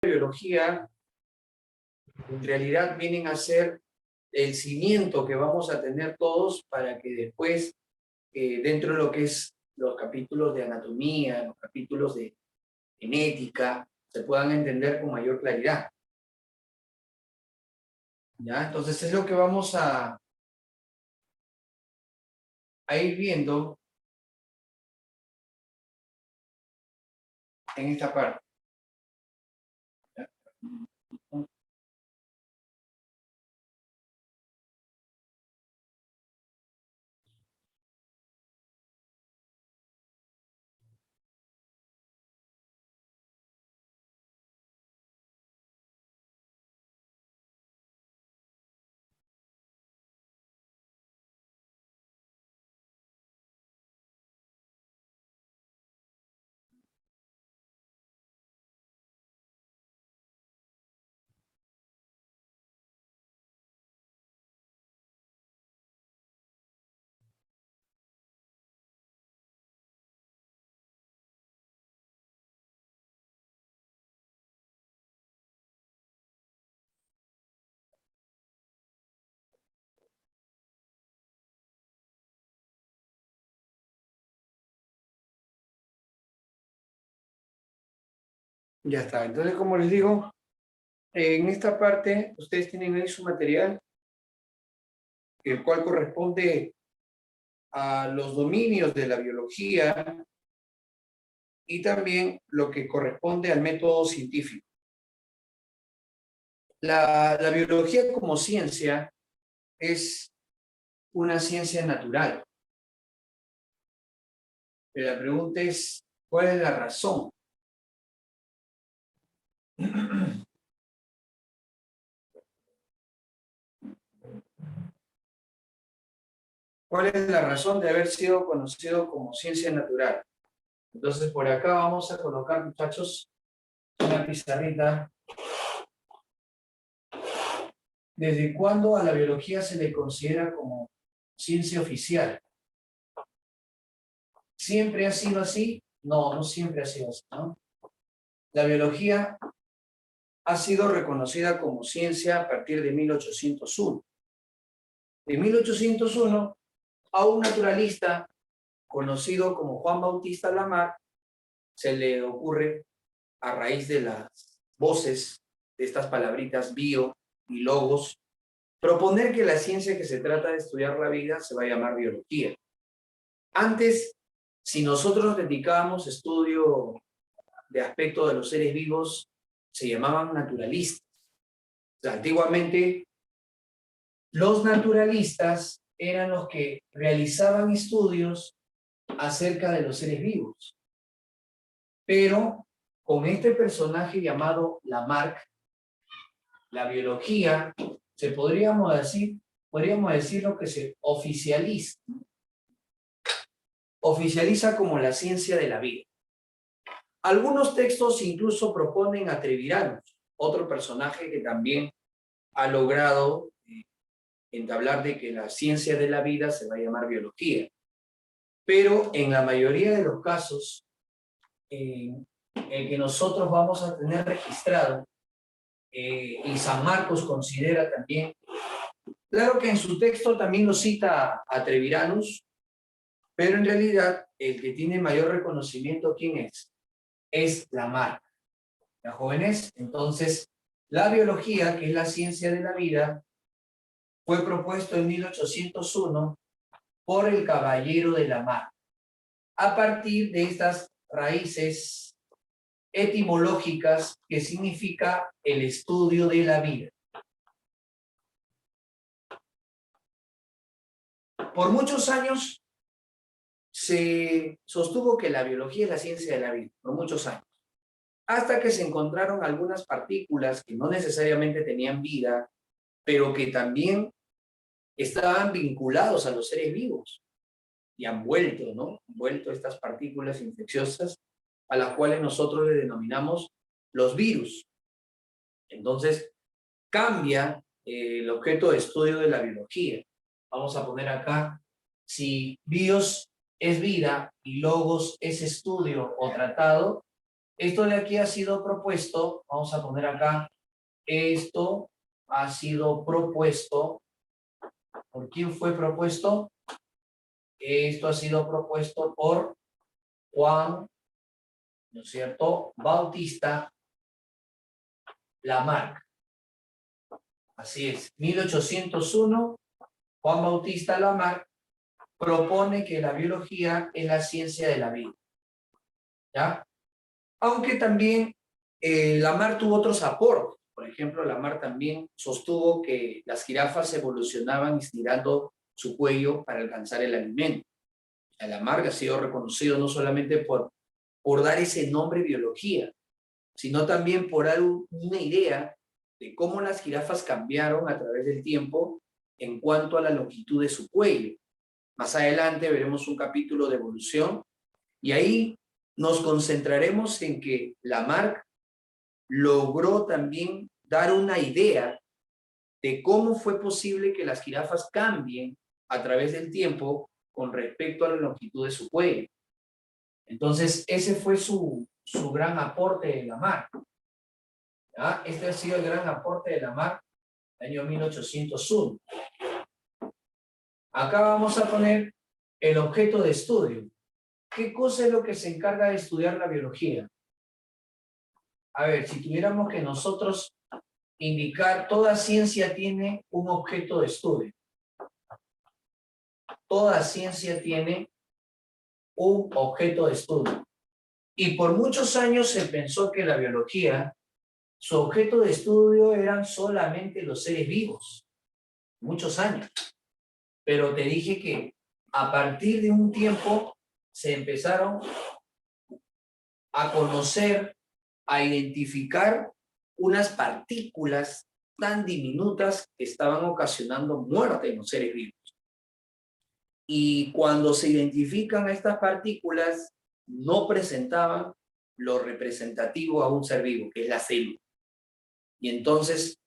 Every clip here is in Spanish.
biología en realidad vienen a ser el cimiento que vamos a tener todos para que después, dentro de lo que es los capítulos de anatomía, los capítulos de genética, se puedan entender con mayor claridad. ¿Ya? Entonces es lo que vamos a ir viendo en esta parte. ¿Ya? Ya está. Entonces, como les digo, en esta parte ustedes tienen ahí su material, el cual corresponde a los dominios de la biología y también lo que corresponde al método científico. La biología como ciencia es una ciencia natural. Pero la pregunta es, ¿cuál es la razón? ¿Cuál es la razón de haber sido conocido como ciencia natural? Entonces, por acá vamos a colocar, muchachos, una pizarrita. ¿Desde cuándo a la biología se le considera como ciencia oficial? ¿Siempre ha sido así? No, no siempre ha sido así, ¿no? La biología ha sido reconocida como ciencia a partir de 1801. En 1801, a un naturalista conocido como Juan Bautista Lamarck se le ocurre, a raíz de las voces de estas palabritas bio y logos, proponer que la ciencia que se trata de estudiar la vida se va a llamar biología. Antes, si nosotros dedicábamos estudio de aspecto de los seres vivos, se llamaban naturalistas. O sea, antiguamente, los naturalistas eran los que realizaban estudios acerca de los seres vivos. Pero con este personaje llamado Lamarck, la biología, podríamos decir lo que se oficializa. Oficializa como la ciencia de la vida. Algunos textos incluso proponen a Treviranus, otro personaje que también ha logrado entablar de que la ciencia de la vida se va a llamar biología. Pero en la mayoría de los casos, el que nosotros vamos a tener registrado, y San Marcos considera también, claro que en su texto también lo cita a Treviranus, pero en realidad el que tiene mayor reconocimiento, ¿quién es? Es Lamarck. ¿Ya, jóvenes? Entonces, la biología, que es la ciencia de la vida, fue propuesto en 1801 por el caballero de Lamarck, a partir de estas raíces etimológicas que significa el estudio de la vida. Por muchos años se sostuvo que la biología es la ciencia de la vida, por muchos años, hasta que se encontraron algunas partículas que no necesariamente tenían vida, pero que también estaban vinculados a los seres vivos y han vuelto, ¿no? Han vuelto estas partículas infecciosas a las cuales nosotros le denominamos los virus. Entonces, cambia el objeto de estudio de la biología. Vamos a poner acá, si bios es vida y logos es estudio o tratado, Esto de aquí ha sido propuesto, vamos a poner acá, esto ha sido propuesto. ¿Por quién fue propuesto? Esto ha sido propuesto por Juan, ¿no es cierto?, Bautista Lamarck. Así es, 1801, Juan Bautista Lamarck propone que la biología es la ciencia de la vida. ¿Ya? Aunque también Lamarck tuvo otros aportes. Por ejemplo, Lamarck también sostuvo que las jirafas evolucionaban estirando su cuello para alcanzar el alimento. Lamarck ha sido reconocido no solamente por dar ese nombre biología, sino también por dar una idea de cómo las jirafas cambiaron a través del tiempo en cuanto a la longitud de su cuello. Más adelante veremos un capítulo de evolución y ahí nos concentraremos en que Lamarck logró también dar una idea de cómo fue posible que las jirafas cambien a través del tiempo con respecto a la longitud de su cuello. Entonces, ese fue su gran aporte de Lamarck. ¿Ya? Este ha sido el gran aporte de Lamarck en el año 1801. Acá vamos a poner el objeto de estudio. ¿Qué cosa es lo que se encarga de estudiar la biología? A ver, si tuviéramos que nosotros indicar, toda ciencia tiene un objeto de estudio. Toda ciencia tiene un objeto de estudio. Y por muchos años se pensó que la biología, su objeto de estudio eran solamente los seres vivos. Muchos años. Pero te dije que a partir de un tiempo se empezaron a conocer, a identificar unas partículas tan diminutas que estaban ocasionando muerte en los seres vivos. Y cuando se identifican estas partículas, no presentaban lo representativo a un ser vivo, que es la célula. Y entonces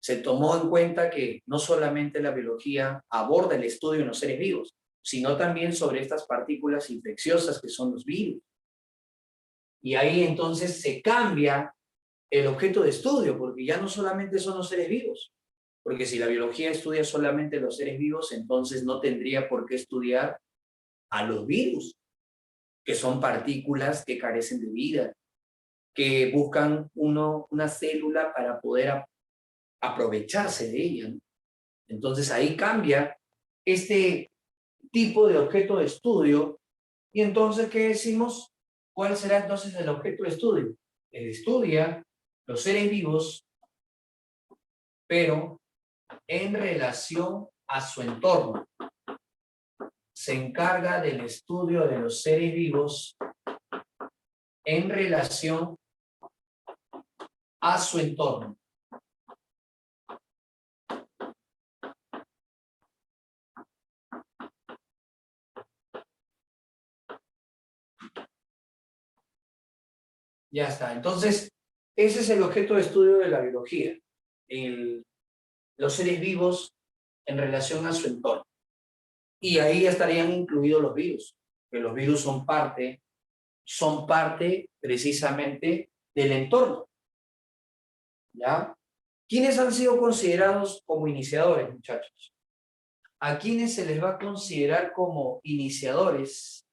se tomó en cuenta que no solamente la biología aborda el estudio en los seres vivos, sino también sobre estas partículas infecciosas que son los virus. Y ahí entonces se cambia el objeto de estudio, porque ya no solamente son los seres vivos, porque si la biología estudia solamente los seres vivos, entonces no tendría por qué estudiar a los virus, que son partículas que carecen de vida, que buscan una célula para poder aprovecharse de ella, ¿no? Entonces ahí cambia este tipo de objeto de estudio. Y entonces, ¿qué decimos? ¿Cuál será entonces el objeto de estudio? Estudia los seres vivos, pero en relación a su entorno. Se encarga del estudio de los seres vivos en relación a su entorno. Ya está. Entonces, ese es el objeto de estudio de la biología. Los seres vivos en relación a su entorno. Y ahí estarían incluidos los virus, que los virus son parte precisamente del entorno. ¿Ya? ¿Quiénes han sido considerados como iniciadores, muchachos? ¿A quiénes se les va a considerar como iniciadores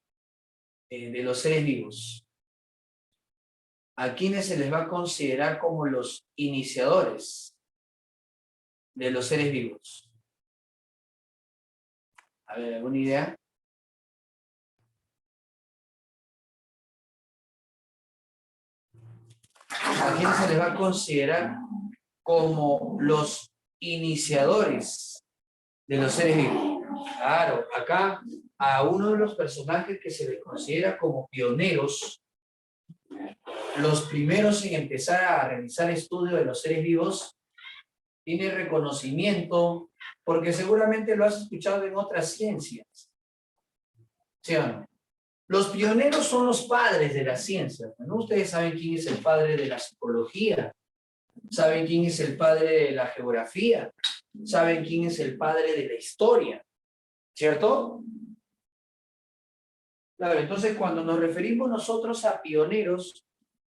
de los seres vivos? ¿A quiénes se les va a considerar como los iniciadores de los seres vivos? A ver, ¿alguna idea? ¿A quiénes se les va a considerar como los iniciadores de los seres vivos? Claro, acá a uno de los personajes que se les considera como pioneros, los primeros en empezar a realizar estudio de los seres vivos, tiene reconocimiento, porque seguramente lo has escuchado en otras ciencias. ¿Sí o no? Los pioneros son los padres de la ciencia, ¿no? Ustedes saben quién es el padre de la psicología, saben quién es el padre de la geografía, saben quién es el padre de la historia, ¿cierto? Claro, entonces cuando nos referimos nosotros a pioneros,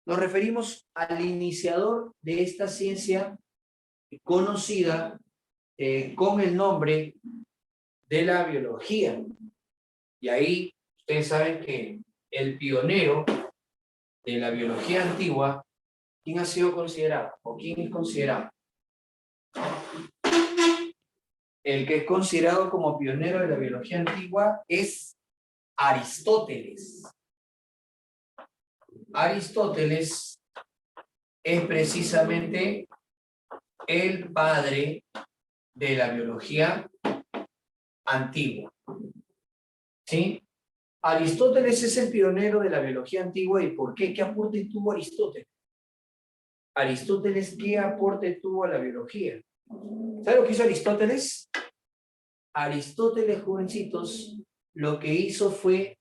Nos referimos al iniciador de esta ciencia conocida con el nombre de la biología. Y ahí ustedes saben que el pionero de la biología antigua, ¿quién ha sido considerado? ¿O quién es considerado? El que es considerado como pionero de la biología antigua es Aristóteles. Aristóteles es precisamente el padre de la biología antigua. ¿Sí? Aristóteles es el pionero de la biología antigua. ¿Y por qué? ¿Qué aporte tuvo Aristóteles? Aristóteles, ¿qué aporte tuvo a la biología? ¿Sabe lo que hizo Aristóteles? Aristóteles, jovencitos, lo que hizo fue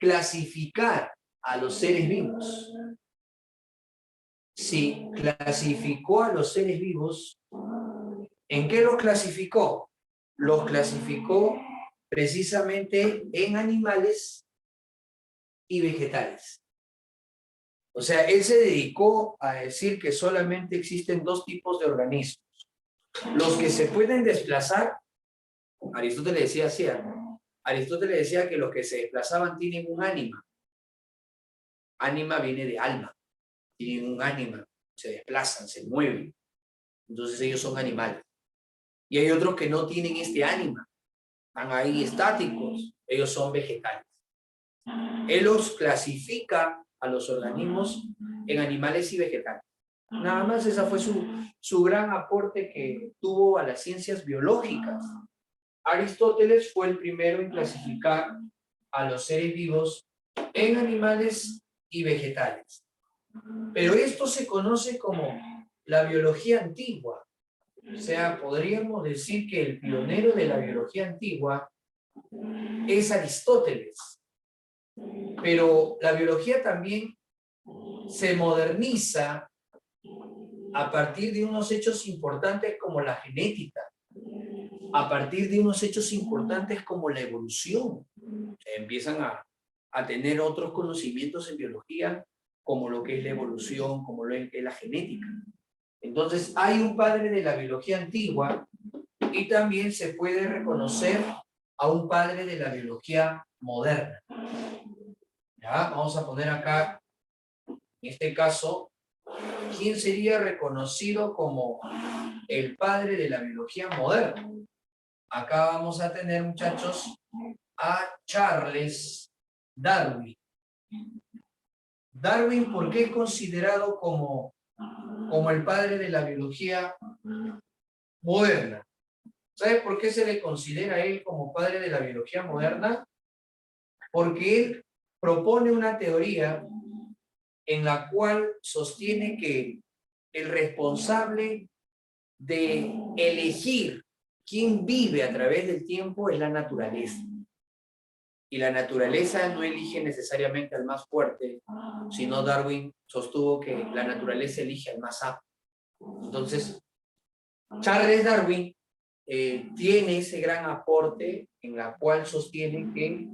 clasificar a los seres vivos. Sí, clasificó a los seres vivos. ¿En qué los clasificó? Los clasificó precisamente en animales y vegetales. O sea, él se dedicó a decir que solamente existen dos tipos de organismos. Los que se pueden desplazar, Aristóteles decía así, ¿no? Aristóteles decía que los que se desplazaban tienen un ánima. Ánima viene de alma. Tienen un ánima, se desplazan, se mueven. Entonces ellos son animales. Y hay otros que no tienen este ánima. Están ahí estáticos. Ellos son vegetales. Él los clasifica a los organismos en animales y vegetales. Nada más esa fue su gran aporte que tuvo a las ciencias biológicas. Aristóteles fue el primero en clasificar a los seres vivos en animales y vegetales. Pero esto se conoce como la biología antigua. O sea, podríamos decir que el pionero de la biología antigua es Aristóteles. Pero la biología también se moderniza a partir de unos hechos importantes como la genética, a partir de unos hechos importantes como la evolución. Empiezan a tener otros conocimientos en biología, como lo que es la evolución, como lo que es la genética. Entonces, hay un padre de la biología antigua y también se puede reconocer a un padre de la biología moderna. ¿Ya? Vamos a poner acá, en este caso, ¿quién sería reconocido como el padre de la biología moderna? Acá vamos a tener, muchachos, a Charles Darwin. Darwin, ¿por qué es considerado como el padre de la biología moderna? ¿Sabe por qué se le considera a él como padre de la biología moderna? Porque él propone una teoría en la cual sostiene que el responsable de elegir quién vive a través del tiempo es la naturaleza. Y la naturaleza no elige necesariamente al más fuerte, sino Darwin sostuvo que la naturaleza elige al más apto. Entonces, Charles Darwin tiene ese gran aporte en la cual sostiene que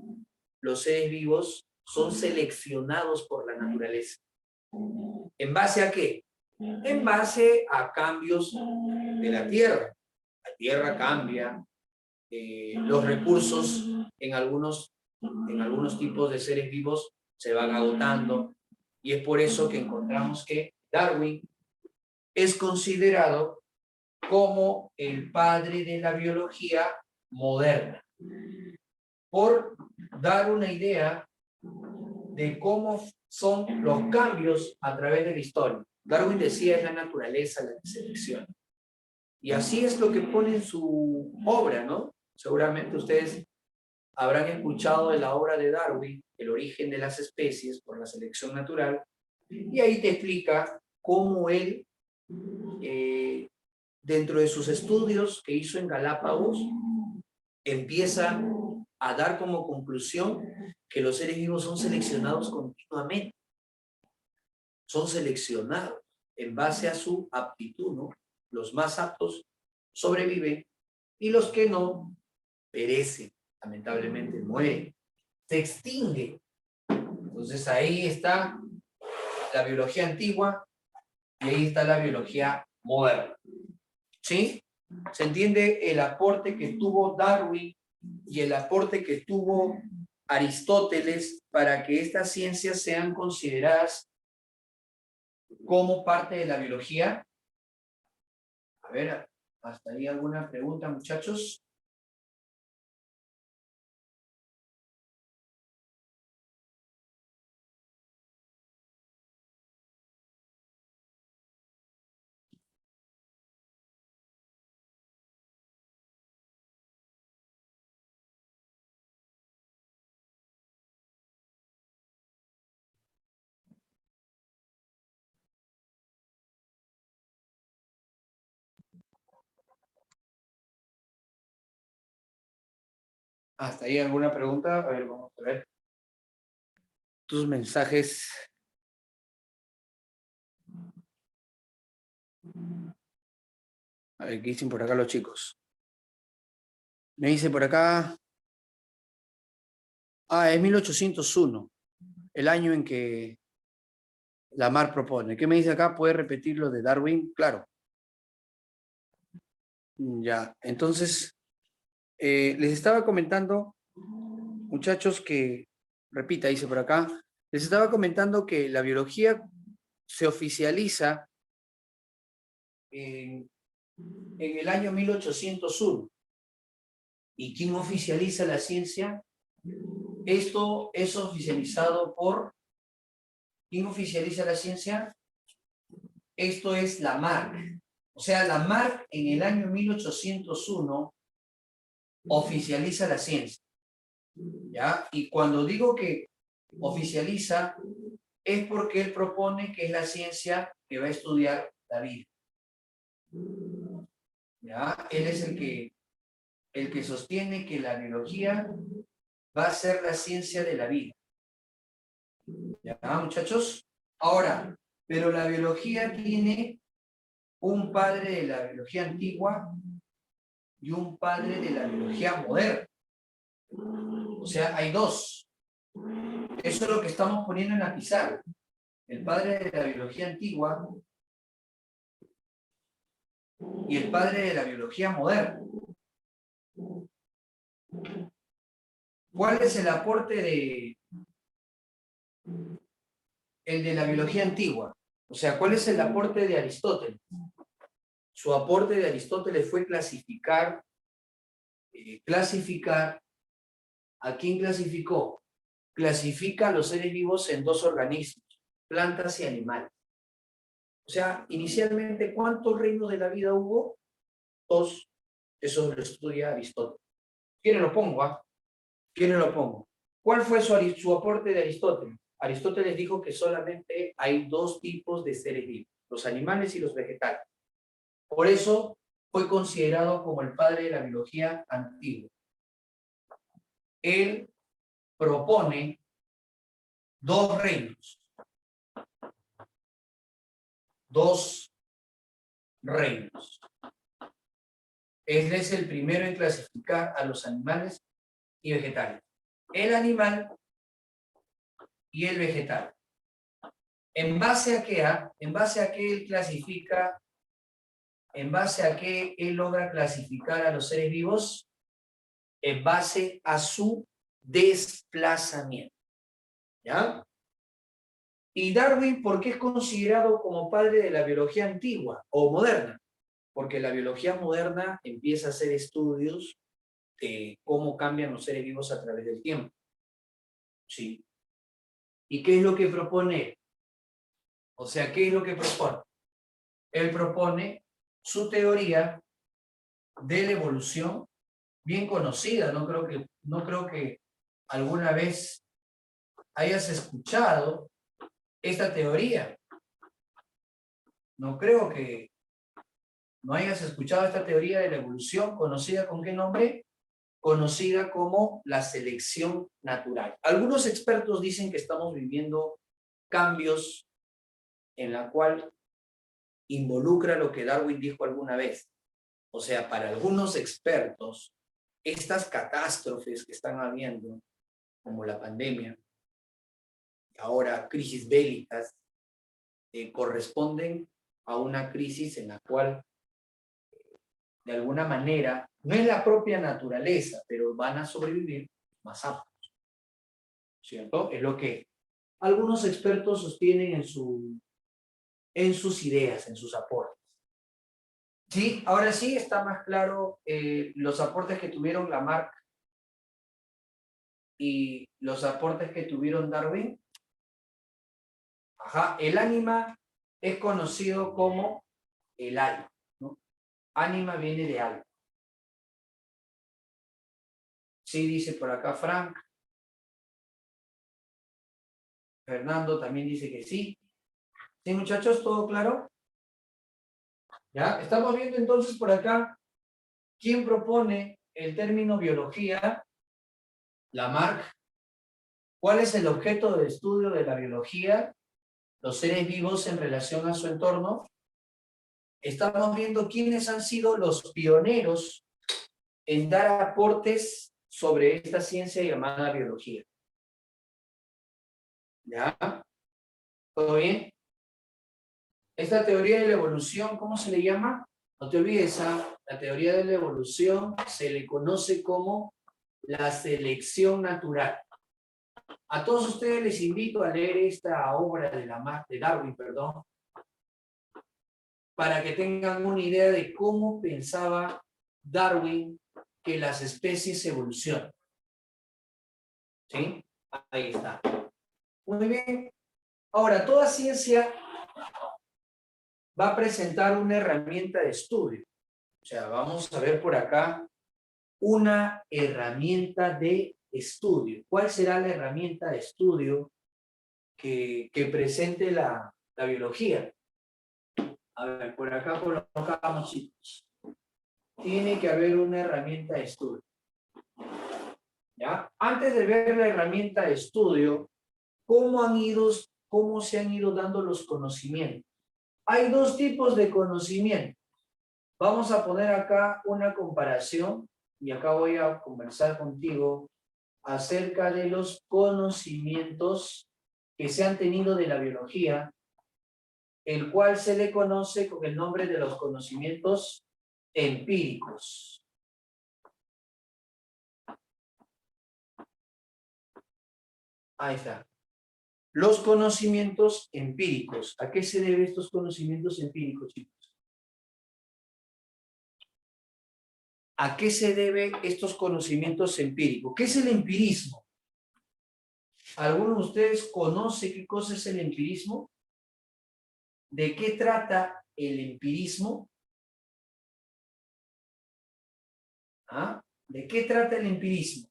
los seres vivos son seleccionados por la naturaleza. ¿En base a qué? En base a cambios de la Tierra. La Tierra cambia, los recursos en algunos tipos de seres vivos se van agotando, y es por eso que encontramos que Darwin es considerado como el padre de la biología moderna, por dar una idea de cómo son los cambios a través de la historia. Darwin decía, es la naturaleza la que selecciona. Y así es lo que pone en su obra, ¿no? Seguramente ustedes habrán escuchado de la obra de Darwin, El origen de las especies por la selección natural, y ahí te explica cómo él, dentro de sus estudios que hizo en Galápagos, empieza a dar como conclusión que los seres vivos son seleccionados continuamente. Son seleccionados en base a su aptitud, ¿no? Los más aptos sobreviven y los que no perecen, lamentablemente mueren, se extinguen. Entonces ahí está la biología antigua y ahí está la biología moderna. ¿Sí? ¿Se entiende el aporte que tuvo Darwin y el aporte que tuvo Aristóteles para que estas ciencias sean consideradas como parte de la biología? A ver, ¿hasta ahí alguna pregunta, muchachos? ¿Hasta ahí alguna pregunta? A ver, vamos a ver. Tus mensajes. A ver, ¿qué dicen por acá los chicos? Me dice por acá. Es 1801, el año en que Lamarck propone. ¿Qué me dice acá? ¿Puede repetir lo de Darwin? Claro. Ya, entonces, les estaba comentando, muchachos, que, repita, dice por acá, les estaba comentando que la biología se oficializa en el año 1801. ¿Y quién oficializa la ciencia? Esto es oficializado por... ¿Quién oficializa la ciencia? Esto es Lamarck. O sea, Lamarck en el año 1801 oficializa la ciencia. ¿Ya? Y cuando digo que oficializa, es porque él propone que es la ciencia que va a estudiar la vida. ¿Ya? Él es el que sostiene que la biología va a ser la ciencia de la vida. ¿Ya, muchachos? Ahora, pero la biología tiene un padre de la biología antigua y un padre de la biología moderna. O sea, hay dos. Eso es lo que estamos poniendo en la pizarra. El padre de la biología antigua y el padre de la biología moderna. ¿Cuál es el aporte de el de la biología antigua? O sea, ¿cuál es el aporte de Aristóteles? Su aporte de Aristóteles fue clasificar. ¿A quién clasificó? Clasifica a los seres vivos en dos organismos, plantas y animales. O sea, inicialmente, ¿cuántos reinos de la vida hubo? Dos. Eso lo estudia Aristóteles. ¿Quién lo pongo? ¿Quién lo pongo? ¿Cuál fue su aporte de Aristóteles? Aristóteles dijo que solamente hay dos tipos de seres vivos, los animales y los vegetales. Por eso fue considerado como el padre de la biología antigua. Él propone dos reinos. Dos reinos. Él es el primero en clasificar a los animales y vegetales. El animal y el vegetal. ¿En base a qué? En base a qué él clasifica, en base a qué él logra clasificar a los seres vivos, en base a su desplazamiento. ¿Ya? Y Darwin, ¿por qué es considerado como padre de la biología antigua o moderna? Porque la biología moderna empieza a hacer estudios de cómo cambian los seres vivos a través del tiempo. ¿Sí? ¿Y qué es lo que propone? O sea, ¿qué es lo que propone? Él propone su teoría de la evolución, bien conocida. No creo que alguna vez hayas escuchado esta teoría. No creo que no hayas escuchado esta teoría de la evolución, conocida ¿con qué nombre? Conocida como la selección natural. Algunos expertos dicen que estamos viviendo cambios en la cual involucra lo que Darwin dijo alguna vez. O sea, para algunos expertos, estas catástrofes que están habiendo, como la pandemia, ahora crisis bélicas, corresponden a una crisis en la cual, de alguna manera, no es la propia naturaleza, pero van a sobrevivir más aptos, ¿cierto? Es lo que algunos expertos sostienen en sus ideas, en sus aportes. Sí, ahora sí está más claro los aportes que tuvieron Lamarck y los aportes que tuvieron Darwin. Ajá, el ánima es conocido como el alma, ¿no? Ánima viene de alma. Sí, dice por acá Frank. Fernando también dice que sí. ¿Sí, muchachos? ¿Todo claro? ¿Ya? Estamos viendo entonces por acá quién propone el término biología. Lamarck. ¿Cuál es el objeto de estudio de la biología? Los seres vivos en relación a su entorno. Estamos viendo quiénes han sido los pioneros en dar aportes sobre esta ciencia llamada biología. ¿Ya? ¿Todo bien? Esta teoría de la evolución, ¿cómo se le llama? No te olvides, la teoría de la evolución se le conoce como la selección natural. A todos ustedes les invito a leer esta obra de Darwin, perdón, para que tengan una idea de cómo pensaba Darwin que las especies evolucionan. ¿Sí? Ahí está. Muy bien. Ahora, toda ciencia va a presentar una herramienta de estudio. O sea, vamos a ver por acá una herramienta de estudio. ¿Cuál será la herramienta de estudio que presente la biología? A ver, por acá colocamos, chicos. Tiene que haber una herramienta de estudio. ¿Ya? Antes de ver la herramienta de estudio, ¿cómo se han ido dando los conocimientos? Hay dos tipos de conocimiento. Vamos a poner acá una comparación y acá voy a conversar contigo acerca de los conocimientos que se han tenido de la biología, el cual se le conoce con el nombre de los conocimientos empíricos. Ahí está. Los conocimientos empíricos. ¿A qué se deben estos conocimientos empíricos, chicos? ¿A qué se deben estos conocimientos empíricos? ¿Qué es el empirismo? ¿Alguno de ustedes conoce qué cosa es el empirismo? ¿De qué trata el empirismo? ¿Ah? ¿De qué trata el empirismo?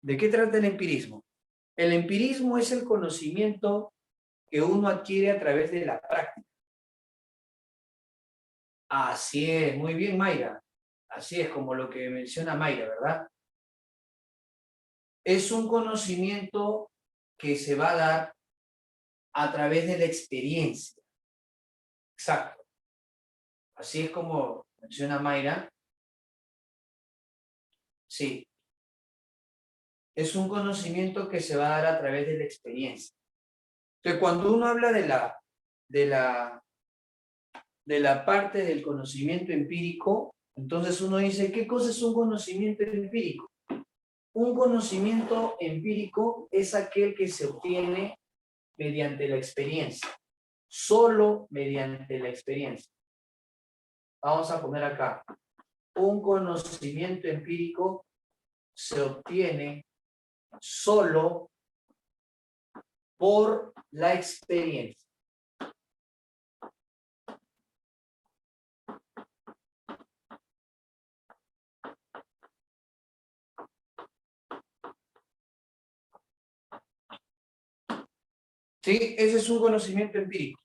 ¿De qué trata el empirismo? El empirismo es el conocimiento que uno adquiere a través de la práctica. Así es, muy bien, Mayra. Así es como lo que menciona Mayra, ¿verdad? Es un conocimiento que se va a dar a través de la experiencia. Exacto. Así es como menciona Mayra. Sí. Es un conocimiento que se va a dar a través de la experiencia. Entonces, cuando uno habla de la parte del conocimiento empírico, entonces uno dice, ¿qué cosa es un conocimiento empírico? Un conocimiento empírico es aquel que se obtiene mediante la experiencia, solo mediante la experiencia. Vamos a poner acá, un conocimiento empírico se obtiene solo por la experiencia. ¿Sí? Ese es un conocimiento empírico.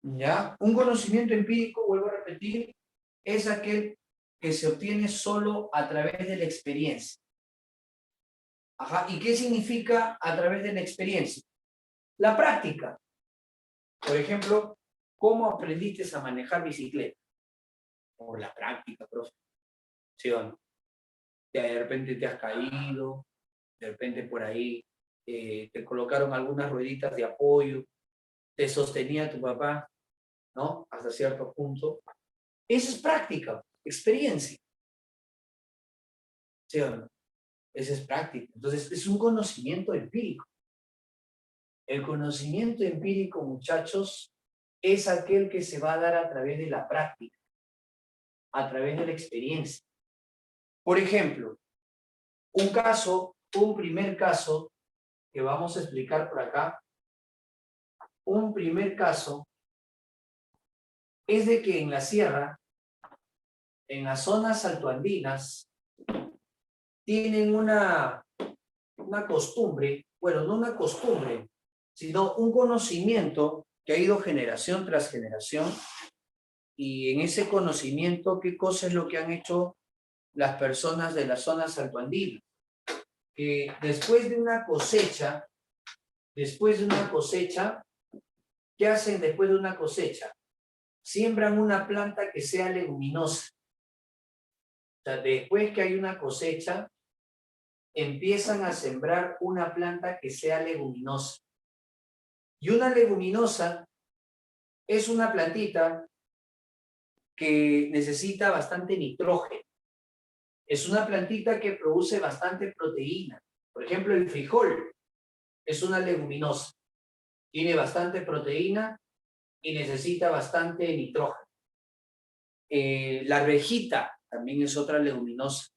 ¿Ya? Un conocimiento empírico, vuelvo a repetir, es aquel que se obtiene solo a través de la experiencia. Ajá. ¿Y qué significa a través de la experiencia? La práctica. Por ejemplo, ¿Cómo aprendiste a manejar bicicleta? Por la práctica, profe. ¿Sí o no? De repente te has caído, de repente por ahí te colocaron algunas rueditas de apoyo, te sostenía tu papá, ¿no? Hasta cierto punto. Eso es práctica, experiencia. ¿Sí o no? Eso es práctica. Entonces, es un conocimiento empírico. El conocimiento empírico, muchachos, es aquel que se va a dar a través de la práctica, a través de la experiencia. Por ejemplo, un primer caso que vamos a explicar por acá, un primer caso es de que en la sierra, en las zonas altoandinas, tienen una costumbre, bueno, no una costumbre, sino un conocimiento que ha ido generación tras generación, y en ese conocimiento, ¿qué cosa es lo que han hecho las personas de las zonas altoandinas? Que después de una cosecha, ¿qué hacen después de una cosecha? Siembran una planta que sea leguminosa. O sea, después que hay una cosecha, empiezan a sembrar una planta que sea leguminosa. Y una leguminosa es una plantita que necesita bastante nitrógeno. Es una plantita que produce bastante proteína. Por ejemplo, el frijol es una leguminosa. Tiene bastante proteína y necesita bastante nitrógeno. La arvejita también es otra leguminosa.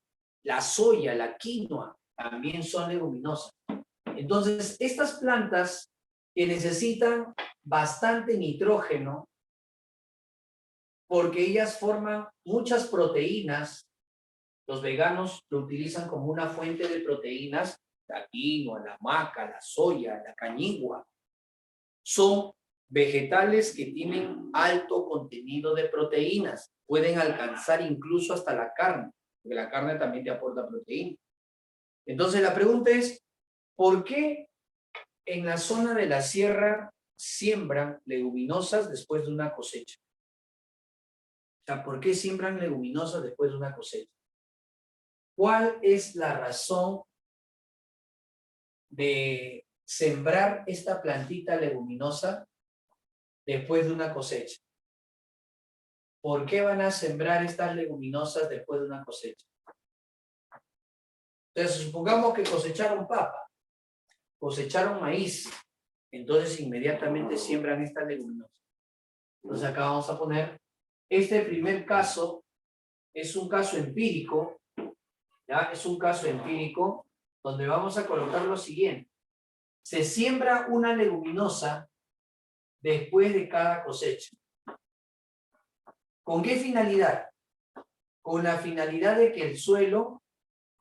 La soya, la quinoa, también son leguminosas. Entonces, estas plantas que necesitan bastante nitrógeno, porque ellas forman muchas proteínas, los veganos lo utilizan como una fuente de proteínas, la quinoa, la maca, la soya, la cañigua. Son vegetales que tienen alto contenido de proteínas, pueden alcanzar incluso hasta la carne, porque la carne también te aporta proteína. Entonces la pregunta es, ¿por qué en la zona de la sierra siembran leguminosas después de una cosecha? O sea, ¿por qué siembran leguminosas después de una cosecha? ¿Cuál es la razón de sembrar esta plantita leguminosa después de una cosecha? ¿Por qué van a sembrar estas leguminosas después de una cosecha? Entonces, supongamos que cosecharon papa, cosecharon maíz, entonces inmediatamente siembran estas leguminosas. Entonces acá vamos a poner, este primer caso es un caso empírico, ¿ya? Es un caso empírico donde vamos a colocar lo siguiente. Se siembra una leguminosa después de cada cosecha. ¿Con qué finalidad? Con la finalidad de que el suelo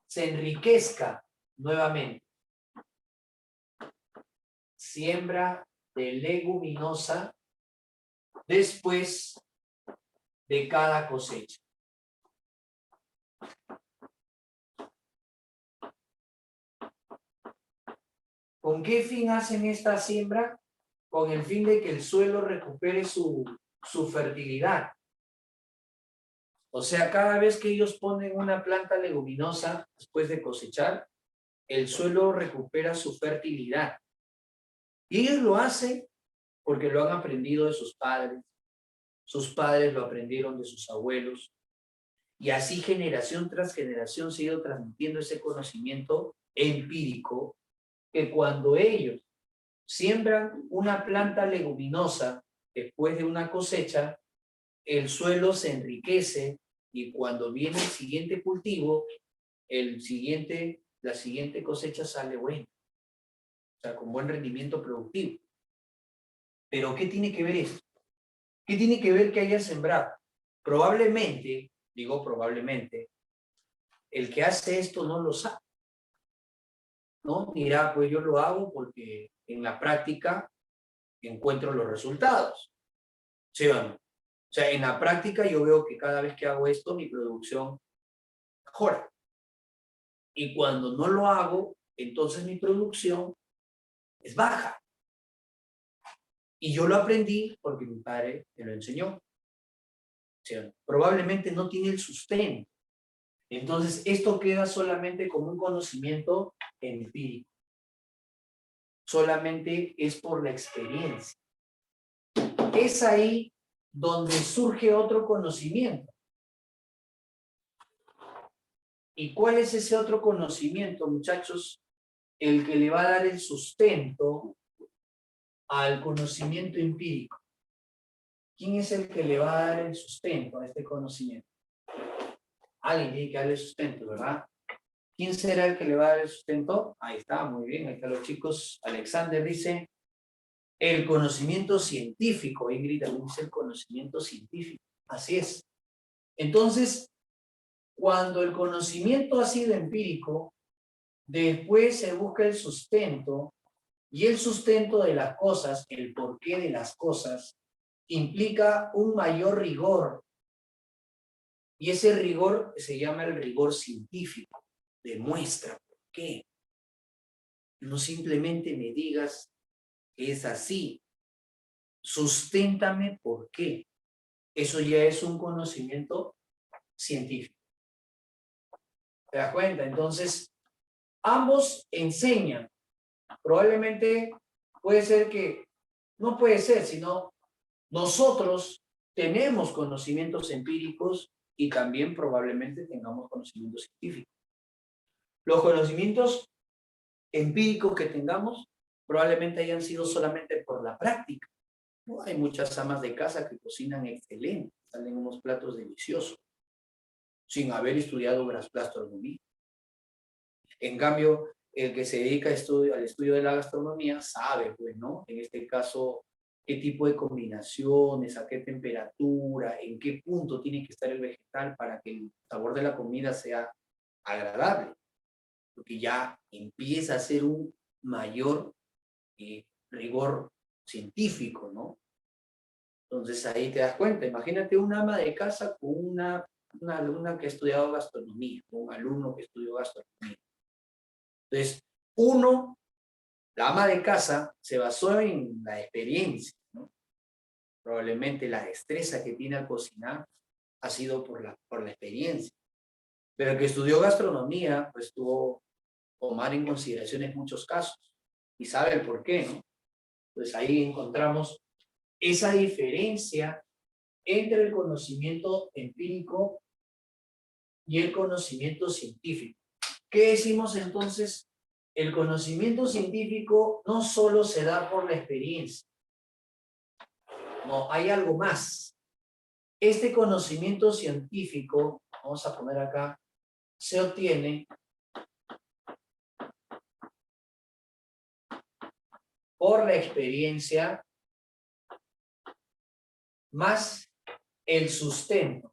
se enriquezca nuevamente. Siembra de leguminosa después de cada cosecha. ¿Con qué fin hacen esta siembra? Con el fin de que el suelo recupere su fertilidad. O sea, cada vez que ellos ponen una planta leguminosa después de cosechar, el suelo recupera su fertilidad. Y ellos lo hacen porque lo han aprendido de sus padres lo aprendieron de sus abuelos, y así generación tras generación se ha ido transmitiendo ese conocimiento empírico, que cuando ellos siembran una planta leguminosa después de una cosecha, el suelo se enriquece, y cuando viene el siguiente cultivo, la siguiente cosecha sale buena, o sea, con buen rendimiento productivo. Pero ¿qué tiene que ver esto? ¿Qué tiene que ver que haya sembrado? Probablemente, digo probablemente, el que hace esto no lo sabe, ¿no? Dirá, pues yo lo hago porque en la práctica encuentro los resultados, ¿sí o no? O sea, en la práctica yo veo que cada vez que hago esto, mi producción mejora. Y cuando no lo hago, entonces mi producción es baja. Y yo lo aprendí porque mi padre me lo enseñó. O sea, probablemente no tiene el sustento. Entonces, esto queda solamente como un conocimiento empírico. Solamente es por la experiencia. Es ahí donde surge otro conocimiento. ¿Y cuál es ese otro conocimiento, muchachos? El que le va a dar el sustento al conocimiento empírico. ¿Quién es el que le va a dar el sustento a este conocimiento? Alguien tiene que darle sustento, ¿verdad? ¿Quién será el que le va a dar el sustento? Ahí está, muy bien, ahí están los chicos. Alexander dice, el conocimiento científico. Ingrid también dice el conocimiento científico. Así es. Entonces, cuando el conocimiento ha sido empírico, después se busca el sustento, y el sustento de las cosas, el porqué de las cosas, implica un mayor rigor. Y ese rigor se llama el rigor científico. Demuestra por qué. No simplemente me digas que es así. Susténtame por qué. Eso ya es un conocimiento científico. ¿Te das cuenta? Entonces, ambos enseñan. Probablemente puede ser que, no puede ser, sino nosotros tenemos conocimientos empíricos y también probablemente tengamos conocimientos científicos. Los conocimientos empíricos que tengamos probablemente hayan sido solamente por la práctica. ¿No? Hay muchas amas de casa que cocinan excelente, salen unos platos deliciosos, sin haber estudiado gastronomía. En cambio, el que se dedica al estudio de la gastronomía sabe, pues, ¿no? En este caso, qué tipo de combinaciones, a qué temperatura, en qué punto tiene que estar el vegetal para que el sabor de la comida sea agradable. Porque ya empieza a ser un mayor rigor científico, ¿no? Entonces ahí te das cuenta. Imagínate un ama de casa con una alumna que ha estudiado gastronomía, un alumno que estudió gastronomía. Entonces, la ama de casa se basó en la experiencia, ¿no? Probablemente la destreza que tiene al cocinar ha sido por la experiencia. Pero el que estudió gastronomía, pues tuvo que tomar en consideración muchos casos y sabe el por qué, ¿no? Pues ahí encontramos esa diferencia entre el conocimiento empírico y el conocimiento científico. ¿Qué decimos entonces? El conocimiento científico no solo se da por la experiencia, no, hay algo más. Este conocimiento científico, vamos a poner acá, se obtiene por la experiencia más el sustento.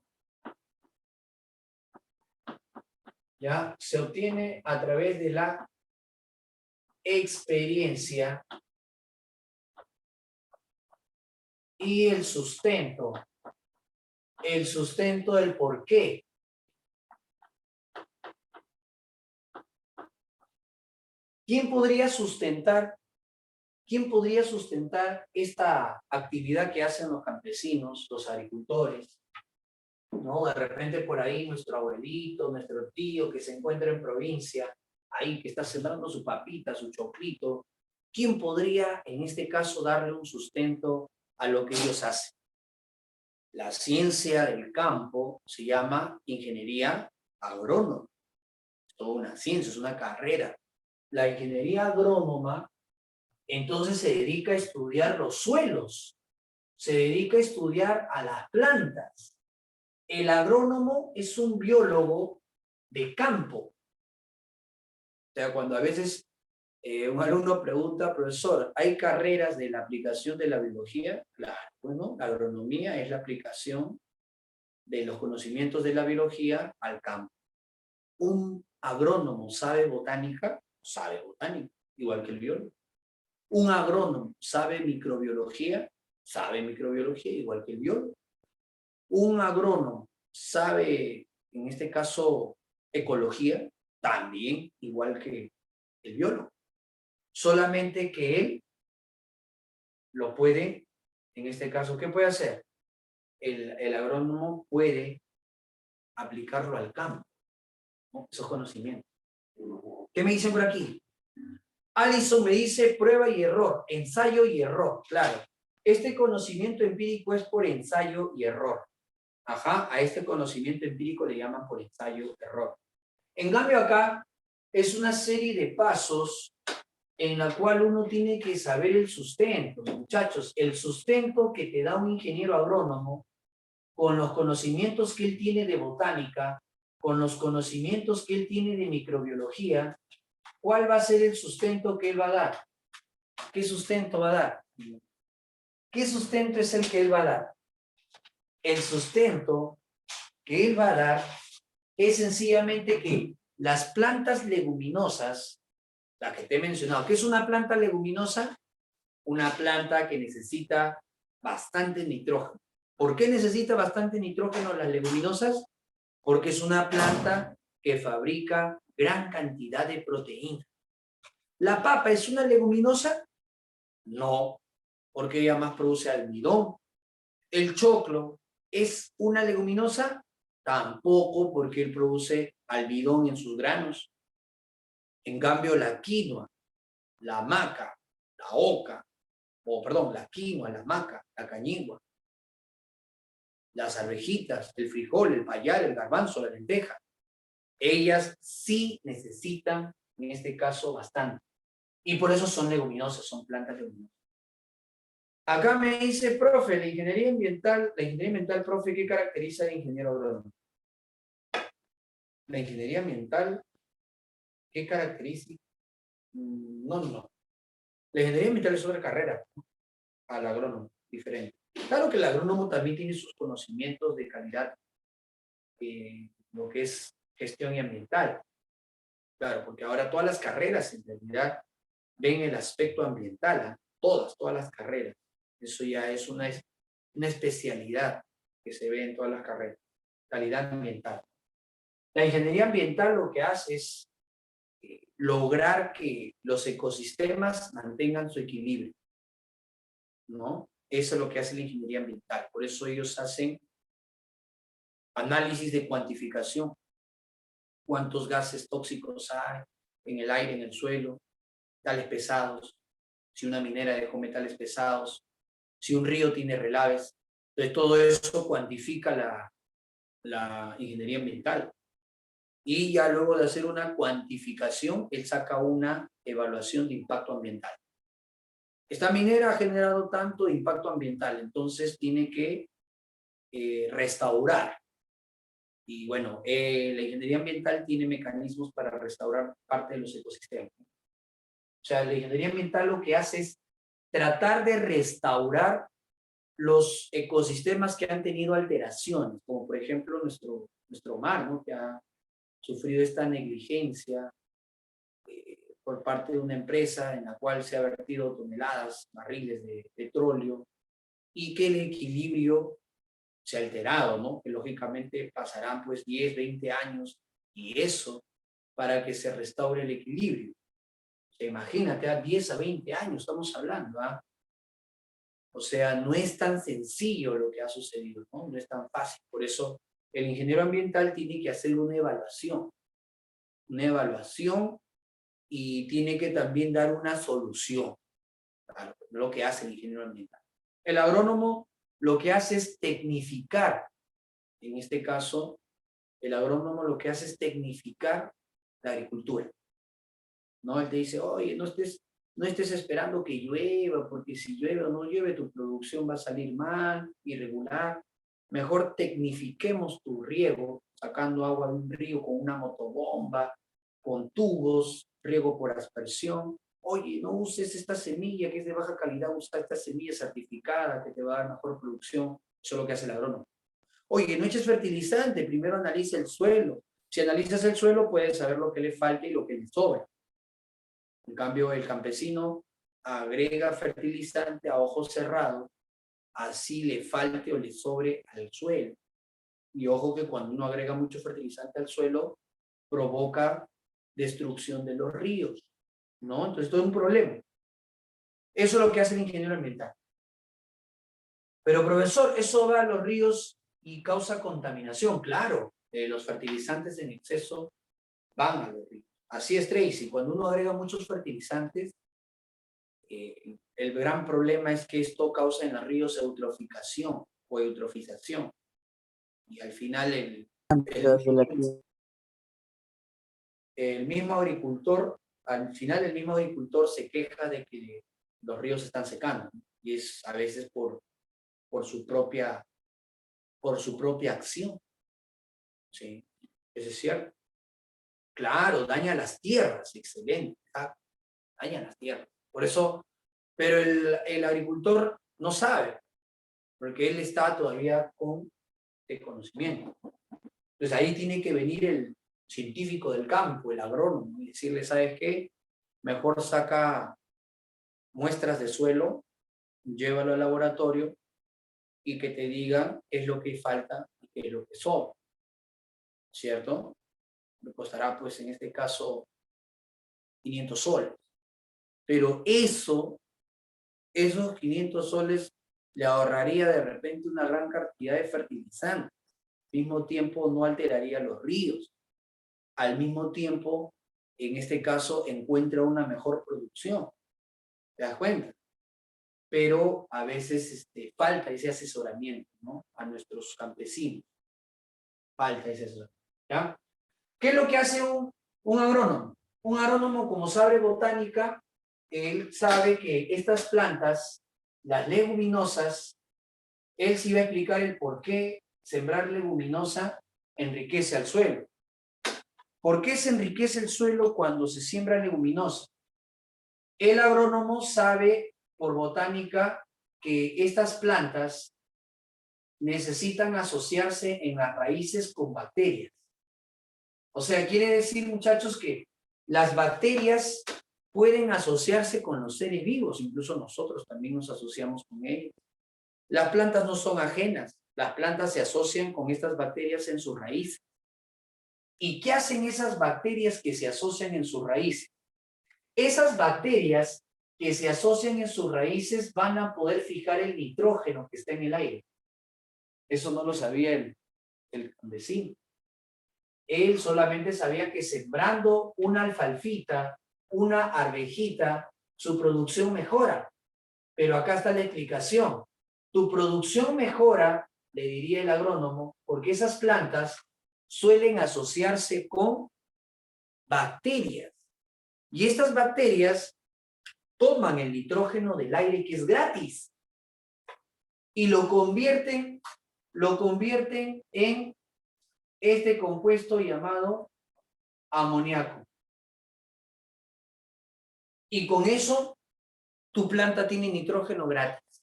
¿Ya? Se obtiene a través de la experiencia y el sustento del por qué. ¿Quién podría sustentar esta actividad que hacen los campesinos, los agricultores? ¿No? De repente por ahí nuestro abuelito, nuestro tío que se encuentra en provincia, ahí que está sembrando su papita, su choclito. ¿Quién podría en este caso darle un sustento a lo que ellos hacen? La ciencia del campo se llama ingeniería agrónoma. Es toda una ciencia, es una carrera. La ingeniería agrónoma entonces se dedica a estudiar los suelos, se dedica a estudiar a las plantas. El agrónomo es un biólogo de campo. O sea, cuando a veces un alumno pregunta, profesor, ¿hay carreras de la aplicación de la biología? Claro, bueno, la agronomía es la aplicación de los conocimientos de la biología al campo. Un agrónomo sabe botánica, igual que el biólogo. Un agrónomo sabe microbiología, igual que el biólogo. Un agrónomo sabe, en este caso, ecología, también igual que el biólogo. Solamente que él lo puede, en este caso, ¿qué puede hacer? El agrónomo puede aplicarlo al campo, ¿no? Esos conocimientos. ¿Qué me dicen por aquí? Alison me dice prueba y error, ensayo y error, claro. Este conocimiento empírico es por ensayo y error. Ajá, a este conocimiento empírico le llaman por ensayo y error. En cambio acá es una serie de pasos en la cual uno tiene que saber el sustento. Muchachos, el sustento que te da un ingeniero agrónomo con los conocimientos que él tiene de botánica, con los conocimientos que él tiene de microbiología, ¿cuál va a ser el sustento que él va a dar? ¿Qué sustento va a dar? ¿Qué sustento es el que él va a dar? El sustento que él va a dar es sencillamente que las plantas leguminosas, la que te he mencionado, ¿qué es una planta leguminosa? Una planta que necesita bastante nitrógeno. ¿Por qué necesita bastante nitrógeno las leguminosas? Porque es una planta que fabrica gran cantidad de proteína. ¿La papa es una leguminosa? No, porque ella más produce almidón. ¿El choclo es una leguminosa? Tampoco, porque él produce almidón en sus granos. En cambio, la quinoa, la maca, la oca, la quinoa, la maca, la cañigua, las arvejitas, el frijol, el payar, el garbanzo, la lenteja, ellas sí necesitan, en este caso, bastante. Y por eso son leguminosas, son plantas leguminosas. Acá me dice, profe, la ingeniería ambiental, profe, ¿qué caracteriza al ingeniero agrónomo? La ingeniería ambiental, ¿qué caracteriza? No. La ingeniería ambiental es otra carrera al agrónomo, diferente. Claro que el agrónomo también tiene sus conocimientos de calidad, lo que es gestión ambiental. Claro, porque ahora todas las carreras en realidad ven el aspecto ambiental, ¿eh? Todas las carreras. Eso ya es una especialidad que se ve en todas las carreras, calidad ambiental. La ingeniería ambiental lo que hace es lograr que los ecosistemas mantengan su equilibrio, ¿no? Eso es lo que hace la ingeniería ambiental. Por eso ellos hacen análisis de cuantificación. Cuántos gases tóxicos hay en el aire, en el suelo, metales pesados, si una minera dejó metales pesados, si un río tiene relaves. Entonces, todo eso cuantifica la ingeniería ambiental. Y ya luego de hacer una cuantificación, él saca una evaluación de impacto ambiental. Esta minera ha generado tanto impacto ambiental, entonces tiene que restaurar. Y bueno, la ingeniería ambiental tiene mecanismos para restaurar parte de los ecosistemas. O sea, la ingeniería ambiental lo que hace es tratar de restaurar los ecosistemas que han tenido alteraciones, como por ejemplo nuestro mar, ¿no? Que ha sufrido esta negligencia por parte de una empresa en la cual se ha vertido toneladas, barriles de petróleo, y que el equilibrio se ha alterado, ¿no? Que lógicamente pasarán pues 10, 20 años y eso para que se restaure el equilibrio. O sea, imagínate, a 10 a 20 años estamos hablando, ¿ah? O sea, no es tan sencillo lo que ha sucedido, ¿no? No es tan fácil. Por eso el ingeniero ambiental tiene que hacer una evaluación y tiene que también dar una solución a lo que hace el ingeniero ambiental. El agrónomo lo que hace es tecnificar. En este caso, el agrónomo lo que hace es tecnificar la agricultura, ¿no? Él te dice, oye, no estés esperando que llueva, porque si llueve o no llueve, tu producción va a salir mal, irregular. Mejor tecnifiquemos tu riego, sacando agua de un río con una motobomba, con tubos, riego por aspersión. Oye, no uses esta semilla que es de baja calidad, usa esta semilla certificada que te va a dar mejor producción. Eso es lo que hace el agrónomo. Oye, no eches fertilizante, primero analiza el suelo. Si analizas el suelo, puedes saber lo que le falta y lo que le sobra. En cambio, el campesino agrega fertilizante a ojos cerrados, así le falte o le sobre al suelo. Y ojo que cuando uno agrega mucho fertilizante al suelo, provoca destrucción de los ríos, ¿no? Entonces, todo es un problema. Eso es lo que hace el ingeniero ambiental. Pero profesor, eso va a los ríos y causa contaminación. Claro, los fertilizantes en exceso van a los ríos. Así es, Tracy. Cuando uno agrega muchos fertilizantes, el gran problema es que esto causa en los ríos eutroficación o eutrofización. Y al final el mismo agricultor, al final el mismo agricultor se queja de que los ríos están secando, ¿no? Y es a veces por su propia acción. ¿Sí? ¿Eso es cierto? Claro, daña las tierras, excelente. Daña las tierras. Por eso, pero el agricultor no sabe, porque él está todavía con el conocimiento. Entonces ahí tiene que venir el científico del campo, el agrónomo, y decirle, ¿sabes qué? Mejor saca muestras de suelo, llévalo al laboratorio y que te digan qué es lo que falta y qué es lo que sobra, ¿cierto? Me costará, pues, en este caso, 500 soles. Pero esos 500 soles le ahorraría de repente una gran cantidad de fertilizantes. Al mismo tiempo, no alteraría los ríos. Al mismo tiempo, en este caso, encuentra una mejor producción. ¿Te das cuenta? Pero a veces falta ese asesoramiento, ¿no? A nuestros campesinos. Falta ese asesoramiento. ¿Ya? ¿Qué es lo que hace un agrónomo? Un agrónomo, como sabe botánica, él sabe que estas plantas, las leguminosas, él sí va a explicar el por qué sembrar leguminosa enriquece al suelo. ¿Por qué se enriquece el suelo cuando se siembra leguminosa? El agrónomo sabe por botánica que estas plantas necesitan asociarse en las raíces con bacterias. O sea, quiere decir, muchachos, que las bacterias pueden asociarse con los seres vivos, incluso nosotros también nos asociamos con ellos. Las plantas no son ajenas, las plantas se asocian con estas bacterias en sus raíces. ¿Y qué hacen esas bacterias que se asocian en sus raíces? Esas bacterias que se asocian en sus raíces van a poder fijar el nitrógeno que está en el aire. Eso no lo sabía el campesino. Él solamente sabía que sembrando una alfalfita, una arvejita, su producción mejora. Pero acá está la explicación. Tu producción mejora, le diría el agrónomo, porque esas plantas suelen asociarse con bacterias. Y estas bacterias toman el nitrógeno del aire, que es gratis, y lo convierten en este compuesto llamado amoníaco. Y con eso, tu planta tiene nitrógeno gratis.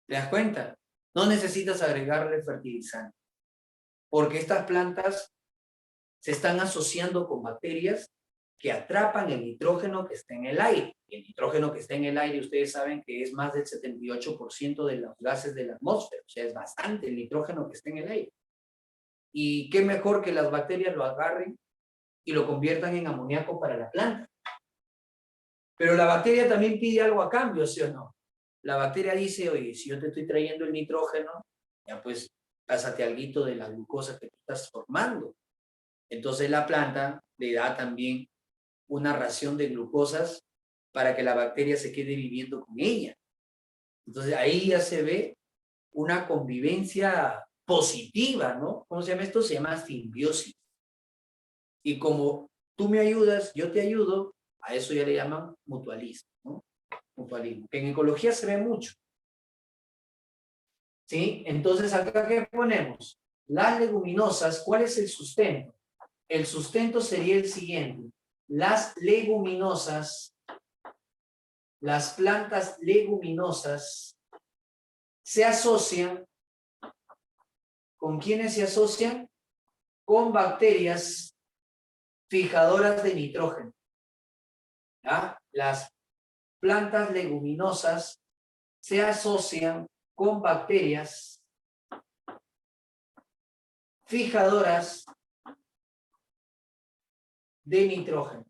¿Te das cuenta? No necesitas agregarle fertilizante, porque estas plantas se están asociando con bacterias que atrapan el nitrógeno que está en el aire. Y el nitrógeno que está en el aire, ustedes saben que es más del 78% de los gases de la atmósfera. O sea, es bastante el nitrógeno que está en el aire. Y qué mejor que las bacterias lo agarren y lo conviertan en amoníaco para la planta. Pero la bacteria también pide algo a cambio, ¿sí o no? La bacteria dice, oye, si yo te estoy trayendo el nitrógeno, ya pues pásate alguito de la glucosa que tú estás formando. Entonces la planta le da también una ración de glucosas para que la bacteria se quede viviendo con ella. Entonces ahí ya se ve una convivencia positiva, ¿no? ¿Cómo se llama esto? Se llama simbiosis. Y como tú me ayudas, yo te ayudo, a eso ya le llaman mutualismo, ¿no? Mutualismo, que en ecología se ve mucho. ¿Sí? Entonces, acá, ¿qué ponemos? Las leguminosas, ¿cuál es el sustento? El sustento sería el siguiente. Las leguminosas, las plantas leguminosas, se asocian, ¿con quiénes se asocian? Con bacterias fijadoras de nitrógeno. ¿Ya? Las plantas leguminosas se asocian con bacterias fijadoras de nitrógeno.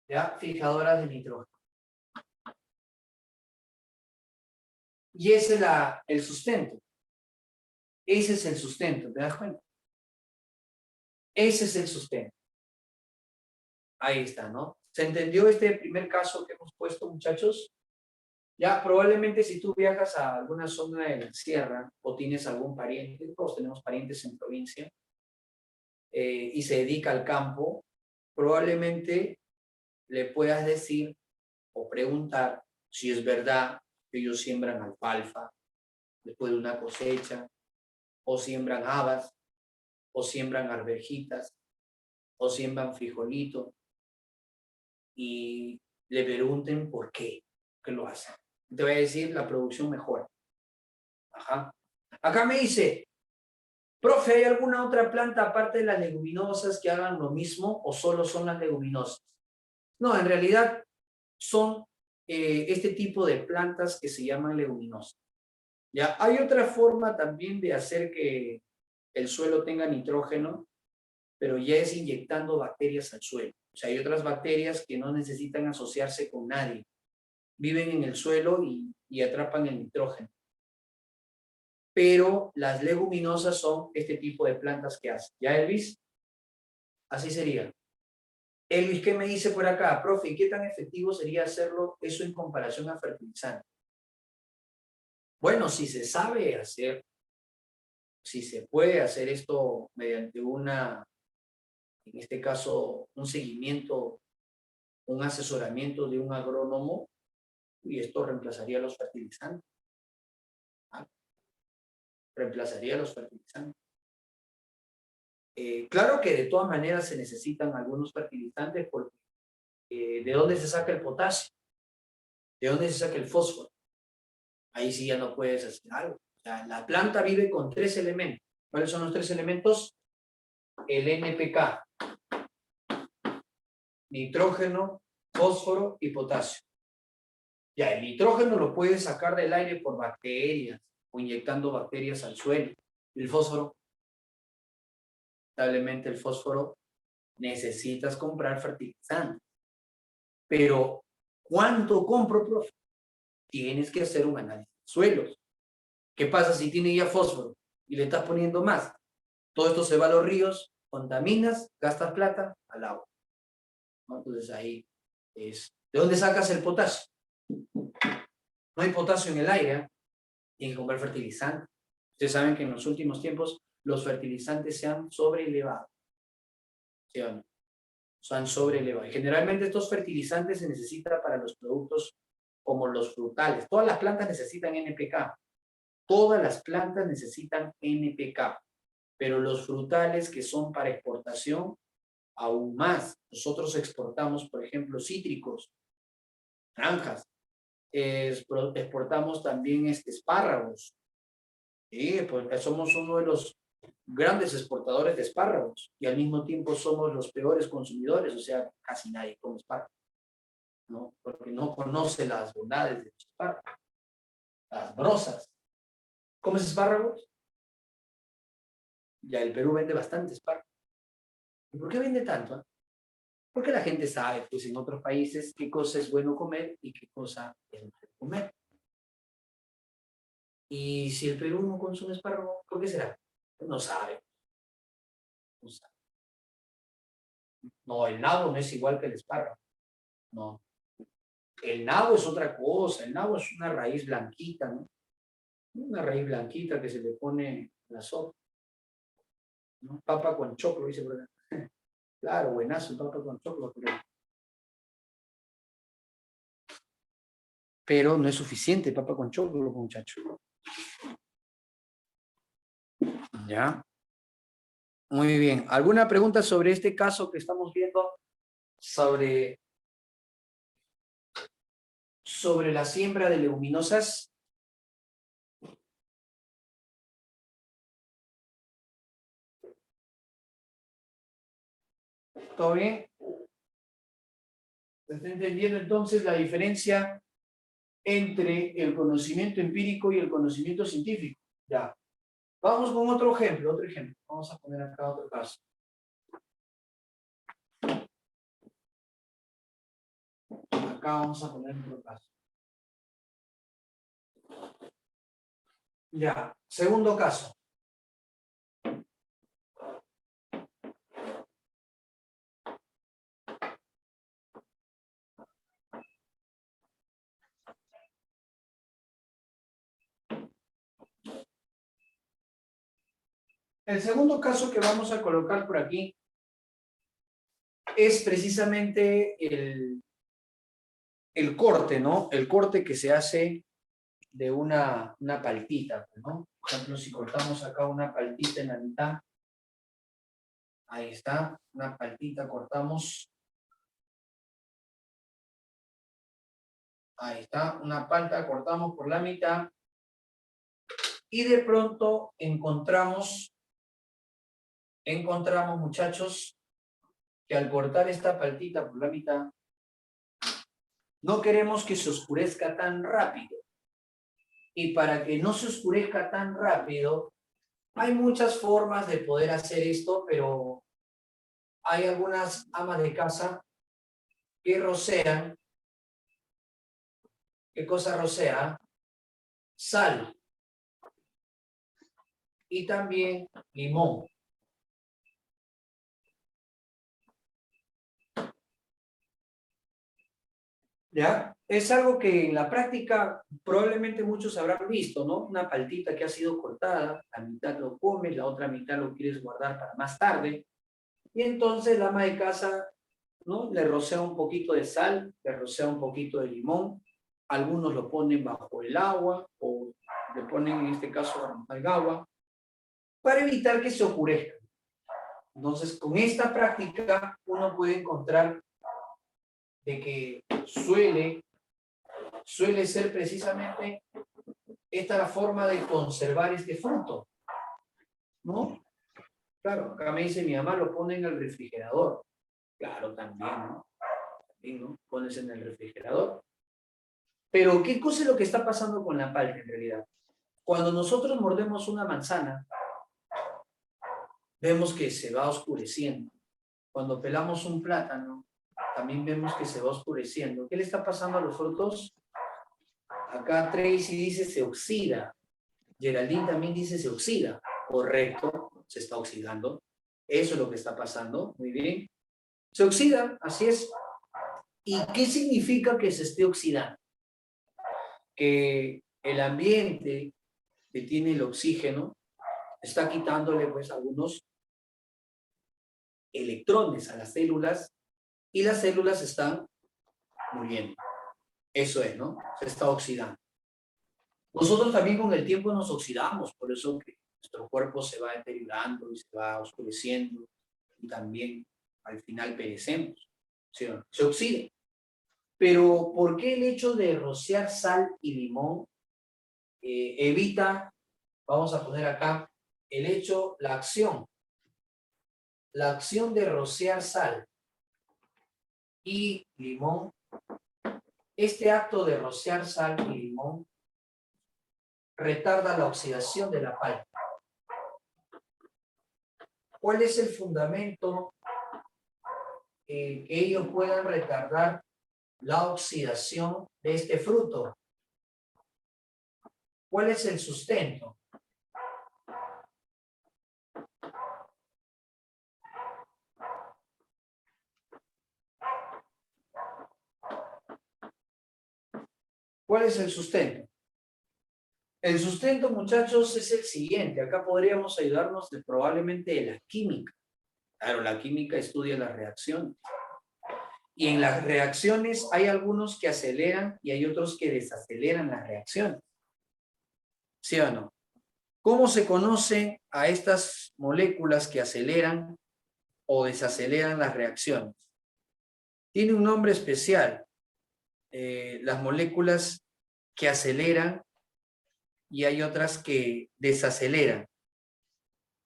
¿Ya? Fijadoras de nitrógeno. Y ese es el sustento. Ese es el sustento, ¿te das cuenta? Ese es el sustento. Ahí está, ¿no? ¿Se entendió este primer caso que hemos puesto, muchachos? Ya, probablemente si tú viajas a alguna zona de la sierra o tienes algún pariente, todos tenemos parientes en provincia, y se dedica al campo, probablemente le puedas decir o preguntar si es verdad que ellos siembran alfalfa después de una cosecha, o siembran habas, o siembran arvejitas, o siembran frijolito, y le pregunten por qué lo hacen. Te voy a decir, la producción mejora. Ajá. Acá me dice, profe, ¿hay alguna otra planta aparte de las leguminosas que hagan lo mismo o solo son las leguminosas? No, en realidad son este tipo de plantas que se llaman leguminosas. Ya, hay otra forma también de hacer que el suelo tenga nitrógeno, pero ya es inyectando bacterias al suelo. O sea, hay otras bacterias que no necesitan asociarse con nadie. Viven en el suelo y atrapan el nitrógeno. Pero las leguminosas son este tipo de plantas que hacen. ¿Ya, Elvis? Así sería. Elvis, ¿qué me dice por acá? Profe, ¿y qué tan efectivo sería hacerlo eso en comparación a fertilizante? Bueno, si se sabe hacer, si se puede hacer esto mediante en este caso, un seguimiento, un asesoramiento de un agrónomo, y esto reemplazaría los fertilizantes. ¿Ah? Reemplazaría los fertilizantes. Claro que de todas maneras se necesitan algunos fertilizantes porque ¿de dónde se saca el potasio? ¿De dónde se saca el fósforo? Ahí sí ya no puedes hacer algo. O sea, la planta vive con 3 elementos. ¿Cuáles son los 3 elementos? El NPK, nitrógeno, fósforo y potasio. Ya, el nitrógeno lo puedes sacar del aire por bacterias o inyectando bacterias al suelo. El fósforo, lamentablemente el fósforo necesitas comprar fertilizantes. Pero, ¿cuánto compro, profe? Tienes que hacer un análisis de suelos. ¿Qué pasa si tiene ya fósforo y le estás poniendo más? Todo esto se va a los ríos, contaminas, gastas plata al agua, ¿no? Entonces ahí es. ¿De dónde sacas el potasio? No hay potasio en el aire, ¿eh? Tienes que comprar fertilizante. Ustedes saben que en los últimos tiempos los fertilizantes se han sobreelevado. ¿Sí o no? Se han sobreelevado. Y generalmente estos fertilizantes se necesitan para los productos como los frutales. Todas las plantas necesitan NPK. Todas las plantas necesitan NPK. Pero los frutales que son para exportación, aún más. Nosotros exportamos, por ejemplo, cítricos, naranjas. Exportamos también espárragos. Sí, pues somos uno de los grandes exportadores de espárragos y al mismo tiempo somos los peores consumidores, o sea, casi nadie come espárragos, ¿no? Porque no conoce las bondades de los espárragos, las brosas. ¿Comes espárragos? Ya el Perú vende bastante espárragos. ¿Y por qué vende tanto? Porque la gente sabe, pues en otros países, qué cosa es bueno comer y qué cosa es malo comer. Y si el Perú no consume espárragos, ¿por qué será? No sabe. No sabe. No, el nabo no es igual que el espárrago. No. El nabo es otra cosa. El nabo es una raíz blanquita, ¿no? Una raíz blanquita que se le pone a la sopa, ¿no? Papa con choclo, dice por acá. Claro, buenazo, papa con choclo. Pero no es suficiente papa con choclo, muchacho. ¿Ya? Muy bien. ¿Alguna pregunta sobre este caso que estamos viendo? Sobre la siembra de leguminosas. ¿Todo bien? ¿Se está entendiendo entonces la diferencia entre el conocimiento empírico y el conocimiento científico? Ya. Vamos con otro ejemplo, otro ejemplo. Vamos a poner acá otro caso. Acá vamos a poner otro caso. Ya, segundo caso. El segundo caso que vamos a colocar por aquí es precisamente el corte, ¿no? El corte que se hace de una paltita, ¿no? Por ejemplo, si cortamos acá una paltita en la mitad, ahí está, una paltita, cortamos, ahí está, una palta, cortamos por la mitad, y de pronto encontramos, muchachos, que al cortar esta paltita por la mitad, no queremos que se oscurezca tan rápido. Y para que no se oscurezca tan rápido, hay muchas formas de poder hacer esto, pero hay algunas amas de casa que rocean. ¿Qué cosa rocea? Sal. Y también limón. ¿Ya? Es algo que en la práctica probablemente muchos habrán visto, ¿no? Una paltita que ha sido cortada, la mitad lo comes, la otra mitad lo quieres guardar para más tarde. Y entonces la ama de casa, ¿no? Le rocea un poquito de sal, le rocea un poquito de limón. Algunos lo ponen bajo el agua o le ponen en este caso bajo el agua para evitar que se oscurezca. Entonces, con esta práctica uno puede encontrar de que suele ser precisamente esta la forma de conservar este fruto, ¿no? Claro, acá me dice mi mamá lo pone en el refrigerador. Claro, también, ¿no? También, ¿no? Pones en el refrigerador. Pero, ¿qué cosa es lo que está pasando con la palta en realidad? Cuando nosotros mordemos una manzana, vemos que se va oscureciendo. Cuando pelamos un plátano, también vemos que se va oscureciendo. ¿Qué le está pasando a los frutos? Acá Tracy dice se oxida. Geraldine también dice se oxida. Correcto, se está oxidando. Eso es lo que está pasando. Muy bien. Se oxida, así es. ¿Y qué significa que se esté oxidando? Que el ambiente que tiene el oxígeno está quitándole pues algunos electrones a las células y las células están muriendo. Eso es, ¿no? Se está oxidando. Nosotros también con el tiempo nos oxidamos, por eso que nuestro cuerpo se va deteriorando y se va oscureciendo y también al final perecemos. ¿Sí? Se oxida. Pero ¿por qué el hecho de rociar sal y limón evita, vamos a poner acá, la acción de rociar sal y limón? Este acto de rociar sal y limón retarda la oxidación de la palta. ¿Cuál es el fundamento que ellos puedan retardar la oxidación de este fruto? ¿Cuál es el sustento? ¿Cuál es el sustento? El sustento, muchachos, es el siguiente. Acá podríamos ayudarnos probablemente de la química. Claro, la química estudia las reacciones. Y en las reacciones hay algunos que aceleran y hay otros que desaceleran las reacciones. ¿Sí o no? ¿Cómo se conoce a estas moléculas que aceleran o desaceleran las reacciones? Tiene un nombre especial. Las moléculas que aceleran y hay otras que desaceleran.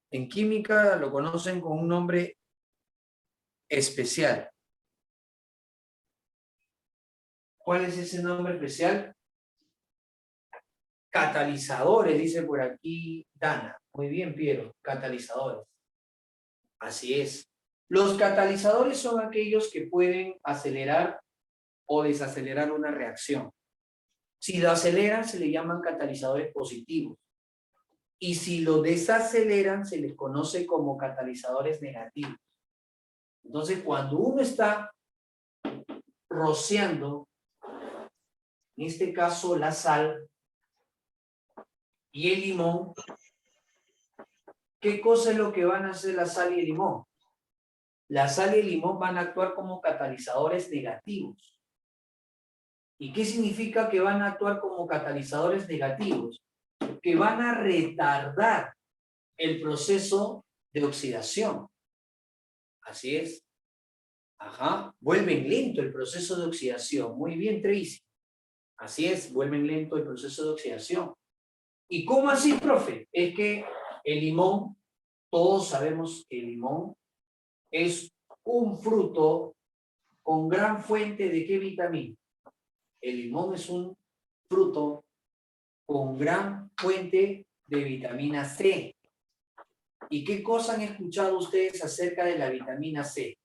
En química lo conocen con un nombre especial. ¿Cuál es ese nombre especial? Catalizadores, dice por aquí Dana. Muy bien, Piero, catalizadores. Así es. Los catalizadores son aquellos que pueden acelerar o desacelerar una reacción. Si lo aceleran, se le llaman catalizadores positivos. Y si lo desaceleran, se les conoce como catalizadores negativos. Entonces, cuando uno está rociando, en este caso la sal y el limón, ¿qué cosa es lo que van a hacer la sal y el limón? La sal y el limón van a actuar como catalizadores negativos. ¿Y qué significa que van a actuar como catalizadores negativos? Que van a retardar el proceso de oxidación. Así es. Ajá. Vuelven lento el proceso de oxidación. Muy bien, Tracy. Así es, vuelven lento el proceso de oxidación. ¿Y cómo así, profe? Es que el limón, todos sabemos que el limón es un fruto con gran fuente de ¿qué vitamina? El limón es un fruto con gran fuente de vitamina C. ¿Y qué cosa han escuchado ustedes acerca de la vitamina C?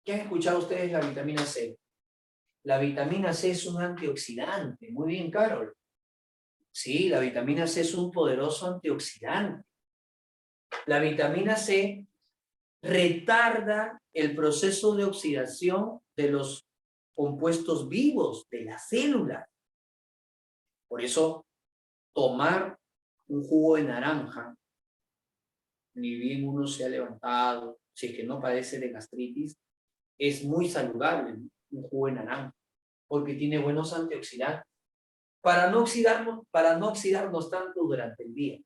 ¿Qué han escuchado ustedes de la vitamina C? La vitamina C es un antioxidante. Muy bien, Carol. Sí, la vitamina C es un poderoso antioxidante. La vitamina C retarda el proceso de oxidación de los compuestos vivos de la célula. Por eso, tomar un jugo de naranja, ni bien uno se ha levantado, si es que no padece de gastritis, es muy saludable, ¿no? Un jugo de naranja, porque tiene buenos antioxidantes, para no oxidarnos tanto durante el día.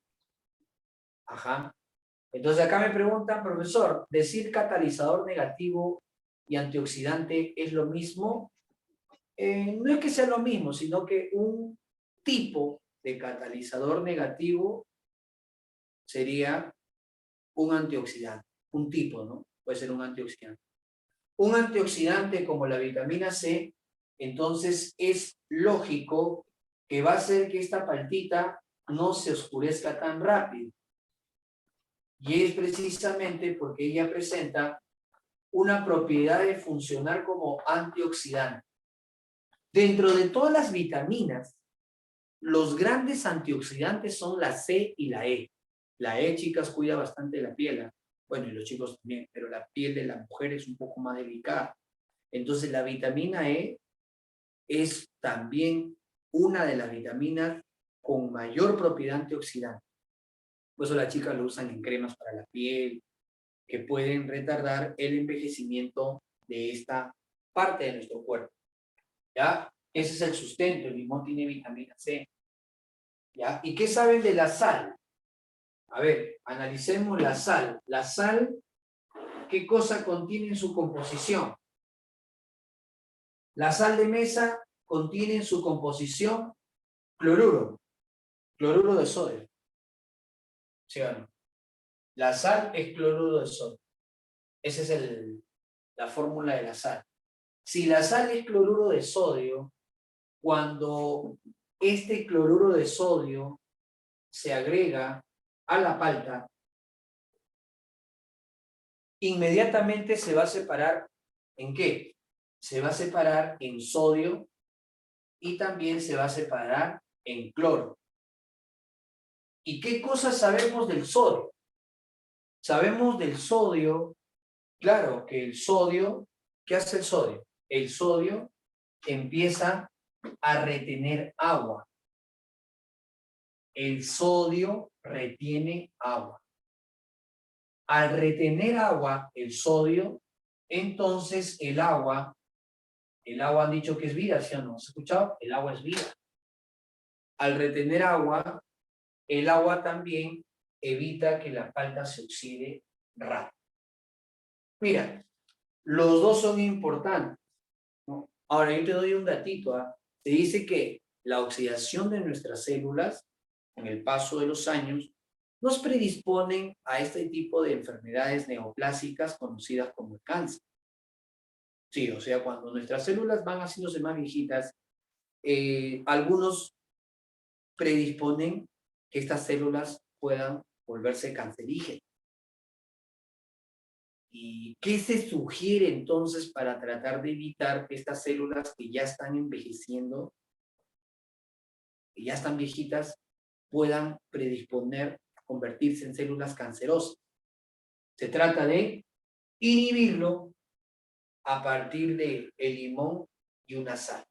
Ajá. Entonces acá me preguntan, profesor, ¿decir catalizador negativo y antioxidante es lo mismo? No es que sea lo mismo, sino que un tipo de catalizador negativo sería un antioxidante, un tipo, ¿no? Puede ser un antioxidante. Un antioxidante como la vitamina C, entonces es lógico que va a hacer que esta paltita no se oscurezca tan rápido. Y es precisamente porque ella presenta una propiedad de funcionar como antioxidante. Dentro de todas las vitaminas, los grandes antioxidantes son la C y la E. La E, chicas, cuida bastante la piel. Bueno, y los chicos también, pero la piel de la mujer es un poco más delicada. Entonces, la vitamina E es también una de las vitaminas con mayor propiedad antioxidante. Por eso las chicas lo usan en cremas para la piel, que pueden retardar el envejecimiento de esta parte de nuestro cuerpo. ¿Ya? Ese es el sustento. El limón tiene vitamina C. ¿Ya? ¿Y qué saben de la sal? A ver, analicemos la sal. La sal, ¿qué cosa contiene en su composición? La sal de mesa contiene en su composición cloruro de sodio. ¿Sí o no? La sal es cloruro de sodio. Esa es la fórmula de la sal. Si la sal es cloruro de sodio, cuando este cloruro de sodio se agrega a la palta, inmediatamente se va a separar ¿en qué? Se va a separar en sodio y también se va a separar en cloro. ¿Y qué cosas sabemos del sodio? Sabemos del sodio, claro, que el sodio, ¿qué hace el sodio? El sodio empieza a retener agua. El sodio retiene agua. Al retener agua, el sodio, entonces el agua han dicho que es vida, ¿sí o no? ¿Has escuchado? El agua es vida. Al retener agua, el agua también evita que la palta se oxide rápido. Mira, los dos son importantes, ¿no? Ahora, yo te doy un datito, ¿ah? Se dice que la oxidación de nuestras células, con el paso de los años, nos predisponen a este tipo de enfermedades neoplásicas conocidas como el cáncer. Sí, o sea, cuando nuestras células van haciéndose más viejitas, algunos predisponen que estas células puedan volverse cancerígenas. ¿Y qué se sugiere entonces para tratar de evitar que estas células que ya están envejeciendo, que ya están viejitas, puedan predisponer a convertirse en células cancerosas. Se trata de inhibirlo a partir del limón y una sal,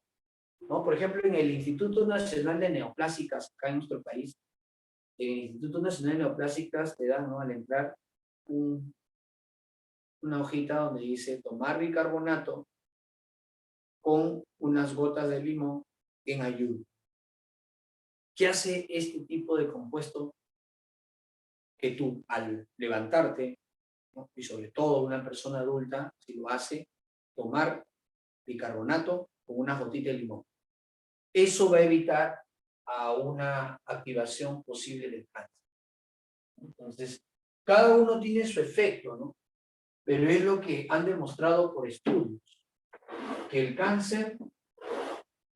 ¿no? Por ejemplo, en el Instituto Nacional de Neoplásicas, acá en nuestro país, en el Instituto Nacional de Neoplásicas te dan, ¿no?, al entrar una hojita donde dice tomar bicarbonato con unas gotas de limón en ayuno. ¿Qué hace este tipo de compuesto? Que tú al levantarte, ¿no?, y sobre todo una persona adulta, si lo hace, tomar bicarbonato con una gotita de limón. Eso va a evitar a una activación posible del cáncer. Entonces, cada uno tiene su efecto, ¿no? Pero es lo que han demostrado por estudios, que el cáncer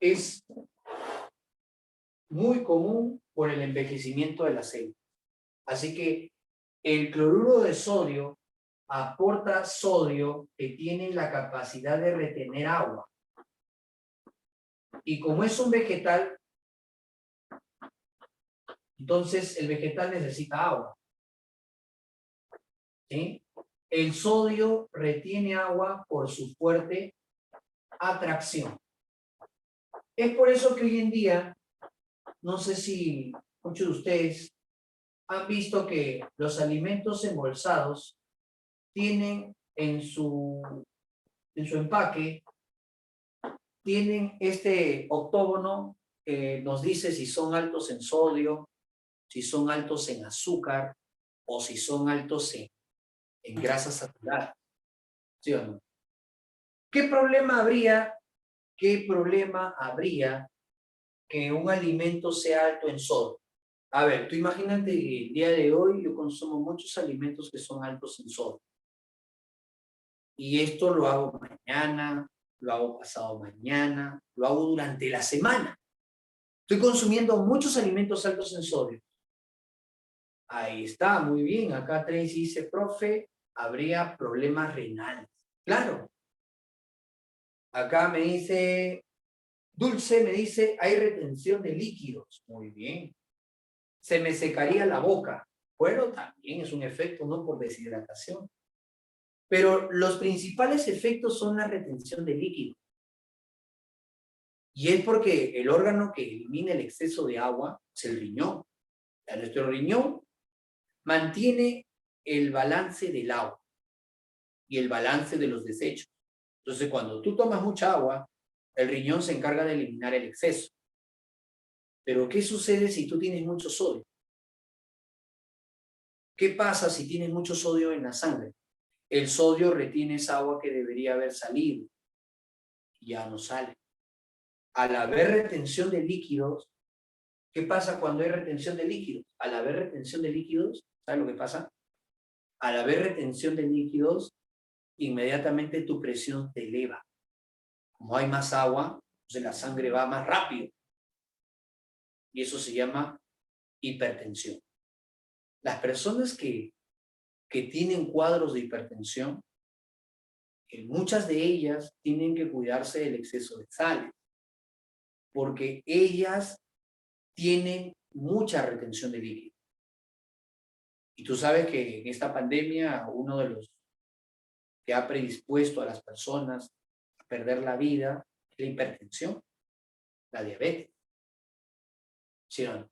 es muy común por el envejecimiento de las células. Así que el cloruro de sodio aporta sodio que tiene la capacidad de retener agua. Y como es un vegetal, entonces el vegetal necesita agua, ¿sí? El sodio retiene agua por su fuerte atracción. Es por eso que hoy en día, no sé si muchos de ustedes han visto que los alimentos embolsados tienen en su empaque, tienen este octógono que nos dice si son altos en sodio, si son altos en azúcar o si son altos en grasas saturadas. ¿Sí o no? ¿Qué problema habría que un alimento sea alto en sodio? A ver, tú imagínate que el día de hoy yo consumo muchos alimentos que son altos en sodio. Y esto lo hago mañana, lo hago pasado mañana, lo hago durante la semana. Estoy consumiendo muchos alimentos altos en sodio. Ahí está, muy bien. Acá Tracy dice, profe, habría problemas renales. Claro. Acá me dice, Dulce me dice, hay retención de líquidos. Muy bien. Se me secaría la boca. Bueno, también es un efecto, ¿no?, por deshidratación. Pero los principales efectos son la retención de líquidos. Y es porque el órgano que elimina el exceso de agua es el riñón. Nuestro riñón mantiene el balance del agua y el balance de los desechos. Entonces, cuando tú tomas mucha agua, el riñón se encarga de eliminar el exceso. Pero, ¿qué sucede si tú tienes mucho sodio? ¿Qué pasa si tienes mucho sodio en la sangre? El sodio retiene esa agua que debería haber salido y ya no sale. Al haber retención de líquidos, ¿qué pasa cuando hay retención de líquidos? Al haber retención de líquidos, ¿sabes lo que pasa? Al haber retención de líquidos, inmediatamente tu presión te eleva. Como hay más agua, entonces la sangre va más rápido. Y eso se llama hipertensión. Las personas que tienen cuadros de hipertensión, muchas de ellas tienen que cuidarse del exceso de sal, porque ellas tienen mucha retención de líquido. Y tú sabes que en esta pandemia uno de los que ha predispuesto a las personas a perder la vida es la hipertensión, la diabetes. ¿Sí o no?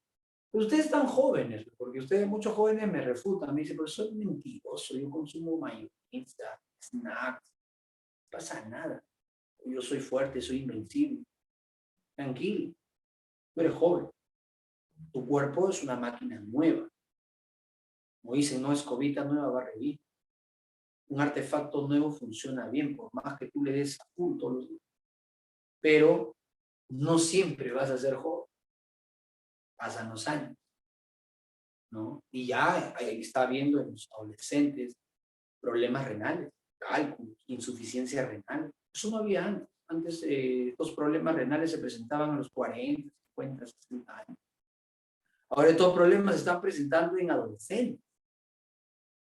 Pero ustedes están jóvenes, porque ustedes, muchos jóvenes me refutan, me dicen, pero soy mentiroso, yo consumo mayonesa, snacks, no pasa nada. Yo soy fuerte, soy invencible. Tranquilo, tú eres joven. Tu cuerpo es una máquina nueva. Como dicen, no, escobita nueva va a revivir. Un artefacto nuevo funciona bien, por más que tú le des a full todos los días. Pero no siempre vas a ser joven. Pasan los años, ¿no? Y ya está habiendo en los adolescentes problemas renales, cálculos, insuficiencia renal. Eso no había antes. Antes estos problemas renales se presentaban a los 40, 50, 60 años. Ahora estos problemas se están presentando en adolescentes.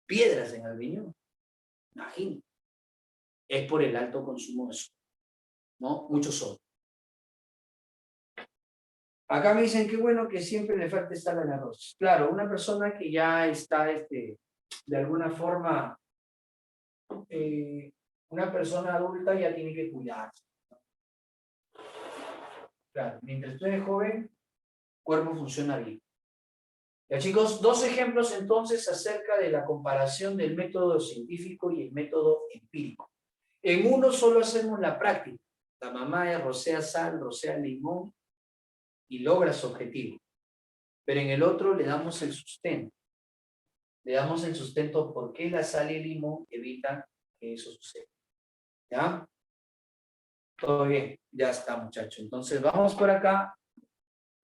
Piedras en el riñón. Imagínate. Es por el alto consumo de sodio, ¿no? Mucho sodio. Acá me dicen que bueno que siempre le falta sal al arroz. Claro, una persona que ya está, de alguna forma, una persona adulta ya tiene que cuidarse. Claro, mientras tú eres joven, el cuerpo funciona bien. Ya chicos, dos ejemplos entonces acerca de la comparación del método científico y el método empírico. En uno solo hacemos la práctica. La mamá rocea sal, rocea limón y logra su objetivo. Pero en el otro le damos el sustento. Le damos el sustento por qué la sal y el limón evitan que eso suceda. ¿Ya? Todo bien, ya está, muchachos. Entonces vamos por acá.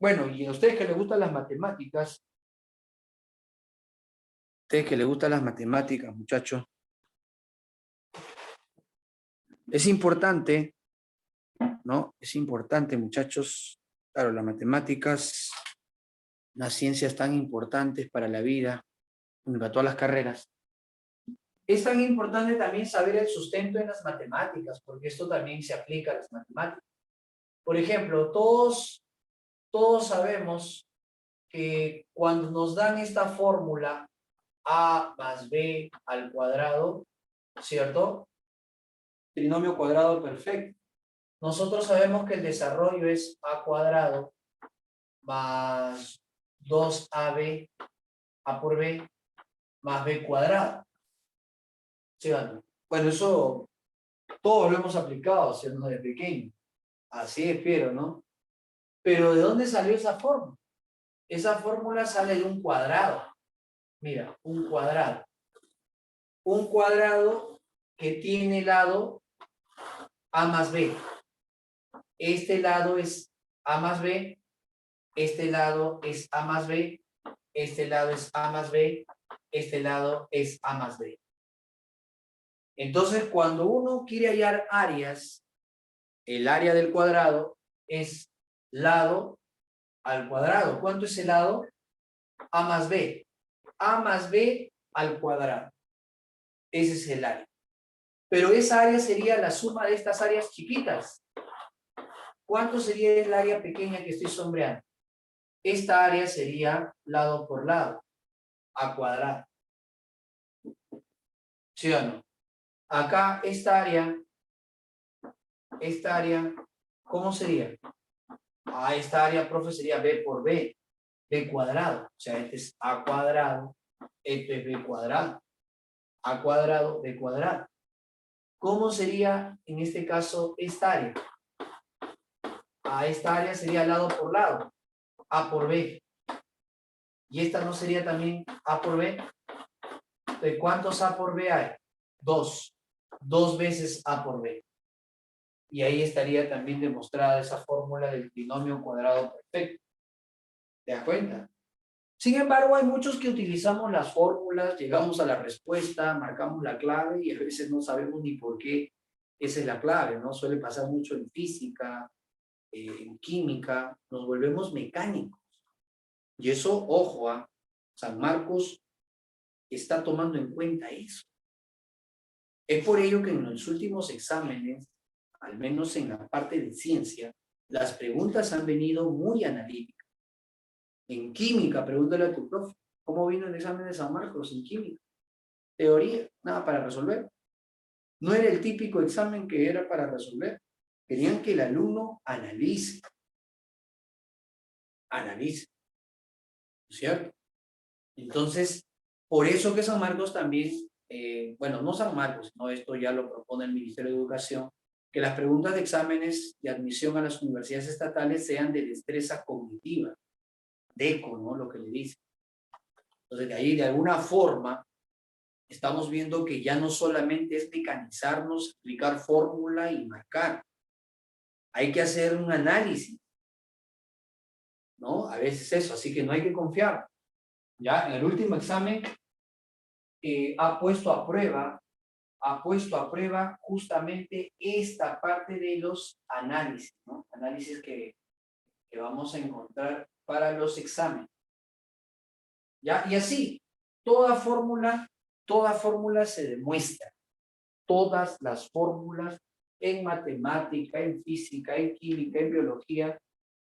Bueno, y a ustedes que les gustan las matemáticas, muchachos, es importante, ¿no? Es importante, muchachos. Claro, las matemáticas, las ciencias tan importantes para la vida, para todas las carreras. Es tan importante también saber el sustento en las matemáticas, porque esto también se aplica a las matemáticas. Por ejemplo, todos sabemos que cuando nos dan esta fórmula a más b al cuadrado, ¿cierto? Trinomio cuadrado perfecto. Nosotros sabemos que el desarrollo es a cuadrado más 2ab, a por b, más b cuadrado. ¿Sí o no? Bueno, eso todos lo hemos aplicado, ¿cierto? Desde pequeño. Así es, Piero, ¿no? Pero ¿de dónde salió esa fórmula? Esa fórmula sale de un cuadrado. Mira, un cuadrado. Un cuadrado que tiene lado a más b. Este lado es a más b. Este lado es a más b. Este lado es a más b. Este lado es a más b. Entonces, cuando uno quiere hallar áreas, el área del cuadrado es lado al cuadrado. ¿Cuánto es el lado? A más b. A más b al cuadrado. Ese es el área. Pero esa área sería la suma de estas áreas chiquitas. ¿Cuánto sería el área pequeña que estoy sombreando? Esta área sería lado por lado, a cuadrado. ¿Sí o no? Acá esta área, ¿cómo sería? Esta área, profe, sería b por b, b cuadrado. O sea, este es a cuadrado, este es b cuadrado. A cuadrado, b cuadrado. ¿Cómo sería en este caso esta área? Esta área sería lado por lado, a por b. Y esta no sería también a por b. ¿De cuántos a por b hay? 2. 2 veces a por b. Y ahí estaría también demostrada esa fórmula del trinomio cuadrado perfecto. ¿Te das cuenta? Sin embargo, hay muchos que utilizamos las fórmulas, llegamos a la respuesta, marcamos la clave y a veces no sabemos ni por qué esa es la clave, ¿no? Suele pasar mucho en física, en química, nos volvemos mecánicos. Y eso, ojo, San Marcos está tomando en cuenta eso. Es por ello que en los últimos exámenes, al menos en la parte de ciencia, las preguntas han venido muy analíticas. En química, pregúntale a tu profe, ¿cómo vino el examen de San Marcos en química? Teoría, nada para resolver. No era el típico examen que era para resolver. Querían que el alumno analice. Analice. ¿Cierto? Entonces, por eso que San Marcos también, bueno, no San Marcos, no, esto ya lo propone el Ministerio de Educación, que las preguntas de exámenes de admisión a las universidades estatales sean de destreza cognitiva, DECO, ¿no? Lo que le dice. Entonces, de ahí, de alguna forma, estamos viendo que ya no solamente es mecanizarnos, aplicar fórmula y marcar. Hay que hacer un análisis, ¿no? A veces eso, así que no hay que confiar. Ya, en el último examen ha puesto a prueba justamente esta parte de los análisis, ¿no? Análisis que vamos a encontrar para los exámenes. ¿Ya? Y así, toda fórmula se demuestra. Todas las fórmulas en matemática, en física, en química, en biología,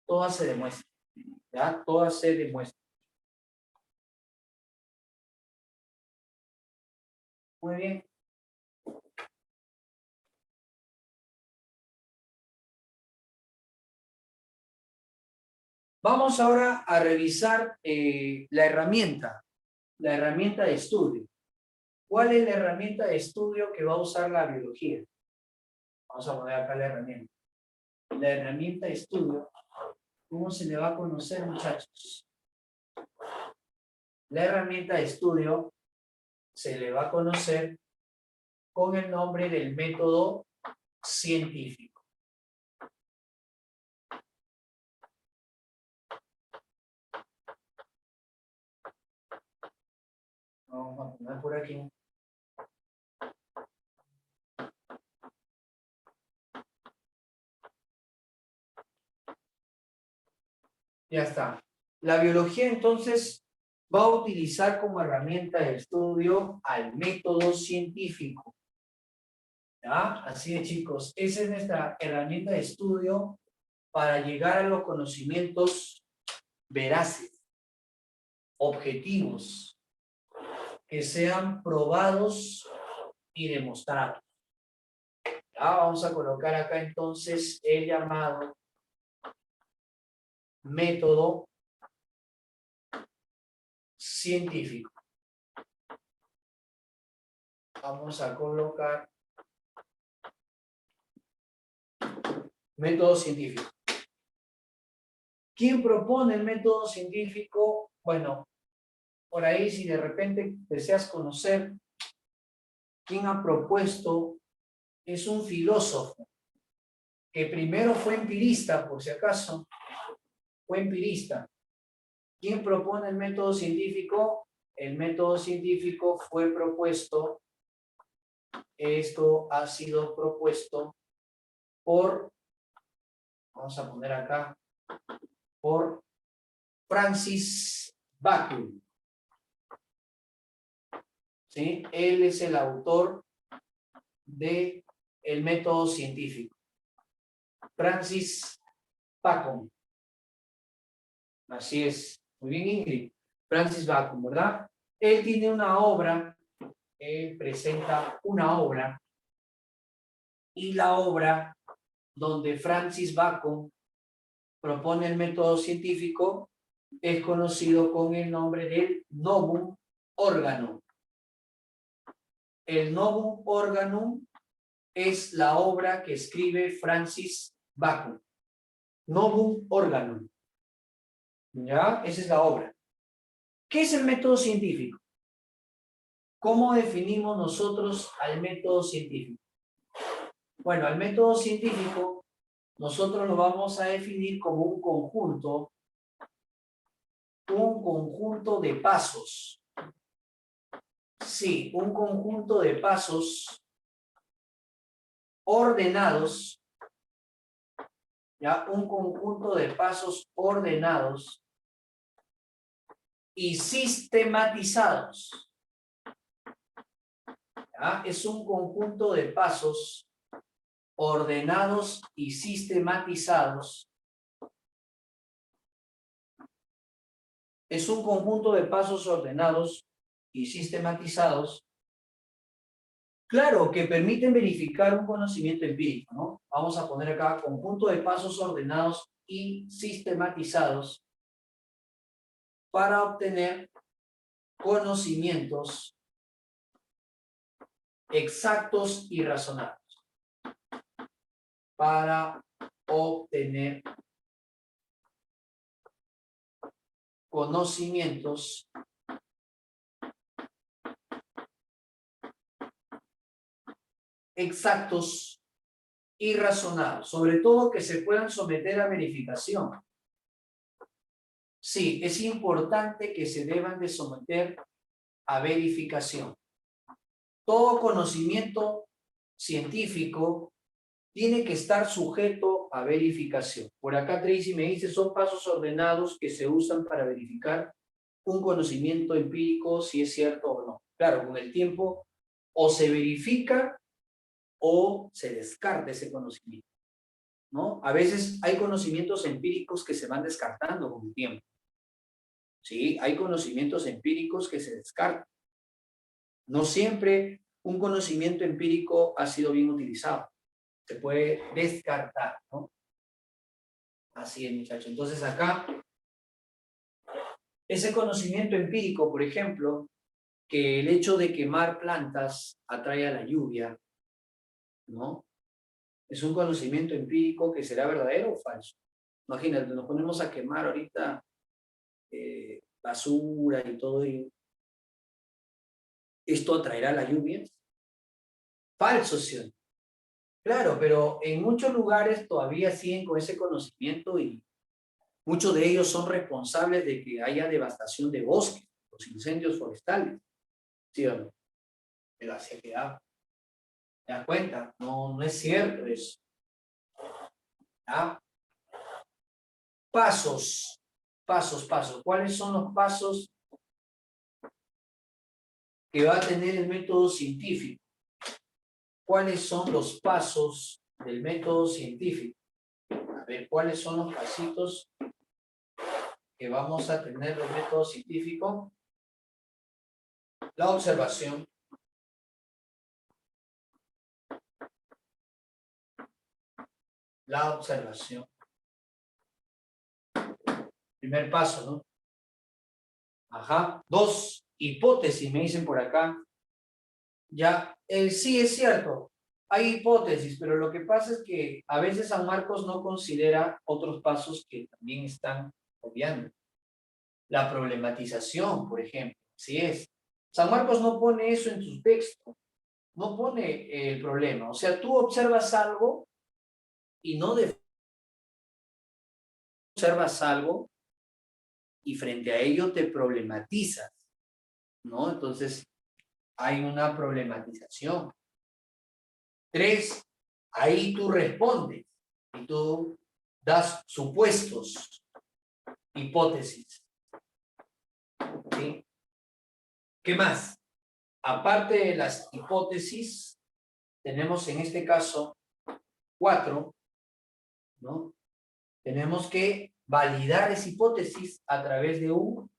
todas se demuestran. ¿Ya? Todas se demuestran. Muy bien. Vamos ahora a revisar la herramienta de estudio. ¿Cuál es la herramienta de estudio que va a usar la biología? Vamos a poner acá la herramienta. La herramienta de estudio, ¿cómo se le va a conocer, muchachos? La herramienta de estudio se le va a conocer con el nombre del método científico. Vamos a poner por aquí. Ya está. La biología entonces va a utilizar como herramienta de estudio al método científico. ¿Ya? Así de chicos, esa es nuestra herramienta de estudio para llegar a los conocimientos veraces, objetivos, que sean probados y demostrados. ¿Ya? Vamos a colocar acá entonces el llamado método científico. Vamos a colocar método científico. ¿Quién propone el método científico? Bueno, por ahí si de repente deseas conocer quién ha propuesto, es un filósofo que primero fue empirista, por si acaso, fue empirista. ¿Quién propone el método científico? El método científico fue propuesto, esto ha sido propuesto por, vamos a poner acá, por Francis Bacon. ¿Sí? Él es el autor del método científico. Francis Bacon. Así es. Muy bien, Ingrid. Francis Bacon, ¿verdad? Él tiene una obra, él presenta una obra, y la obra donde Francis Bacon propone el método científico es conocido con el nombre del Novum Organum. El Novum Organum es la obra que escribe Francis Bacon. Novum Organum. ¿Ya? Esa es la obra. ¿Qué es el método científico? ¿Cómo definimos nosotros al método científico? Bueno, al método científico nosotros lo vamos a definir como un conjunto de pasos. Sí, un conjunto de pasos ordenados, ya, un conjunto de pasos ordenados y sistematizados. ¿Ya? Es un conjunto de pasos ordenados y sistematizados. Es un conjunto de pasos ordenados y sistematizados, claro, que permiten verificar un conocimiento empírico, ¿no? Vamos a poner acá conjunto de pasos ordenados y sistematizados para obtener conocimientos exactos y razonables. Para obtener conocimientos exactos y razonados, sobre todo que se puedan someter a verificación. Sí, es importante que se deban de someter a verificación. Todo conocimiento científico tiene que estar sujeto a verificación. Por acá Tracy me dice, son pasos ordenados que se usan para verificar un conocimiento empírico, si es cierto o no. Claro, con el tiempo o se verifica o se descarta ese conocimiento. ¿no? A veces hay conocimientos empíricos que se van descartando con el tiempo. Sí, hay conocimientos empíricos que se descartan. No siempre un conocimiento empírico ha sido bien utilizado. Se puede descartar, ¿no? Así es, muchachos. Entonces acá, ese conocimiento empírico, por ejemplo, que el hecho de quemar plantas atrae a la lluvia, ¿no? Es un conocimiento empírico que será verdadero o falso. Imagínate, nos ponemos a quemar ahorita basura y todo ello. ¿Esto atraerá la lluvia? Falso, ¿sí o no? Claro, pero en muchos lugares todavía siguen con ese conocimiento y muchos de ellos son responsables de que haya devastación de bosques, los incendios forestales, ¿sí o no? Pero así ha quedado. ¿Te das cuenta? No, no es cierto eso. ¿Ah? Pasos, pasos. ¿Cuáles son los pasos que va a tener el método científico? ¿Cuáles son los pasos del método científico? A ver, ¿cuáles son los pasitos que vamos a tener del método científico? La observación. La observación. Primer paso, ¿no? Ajá. 2, hipótesis, me dicen por acá. Ya, sí es cierto, hay hipótesis, pero lo que pasa es que a veces San Marcos no considera otros pasos que también están obviando. La problematización, por ejemplo, sí es. San Marcos no pone eso en su texto, no pone el problema. O sea, tú observas algo y no observas algo y frente a ello te problematizas, ¿no? Entonces, hay una problematización. 3, ahí tú respondes y tú das supuestos, hipótesis. ¿Sí? ¿Qué más? Aparte de las hipótesis, tenemos en este caso 4, ¿no? Tenemos que validar esa hipótesis a través de un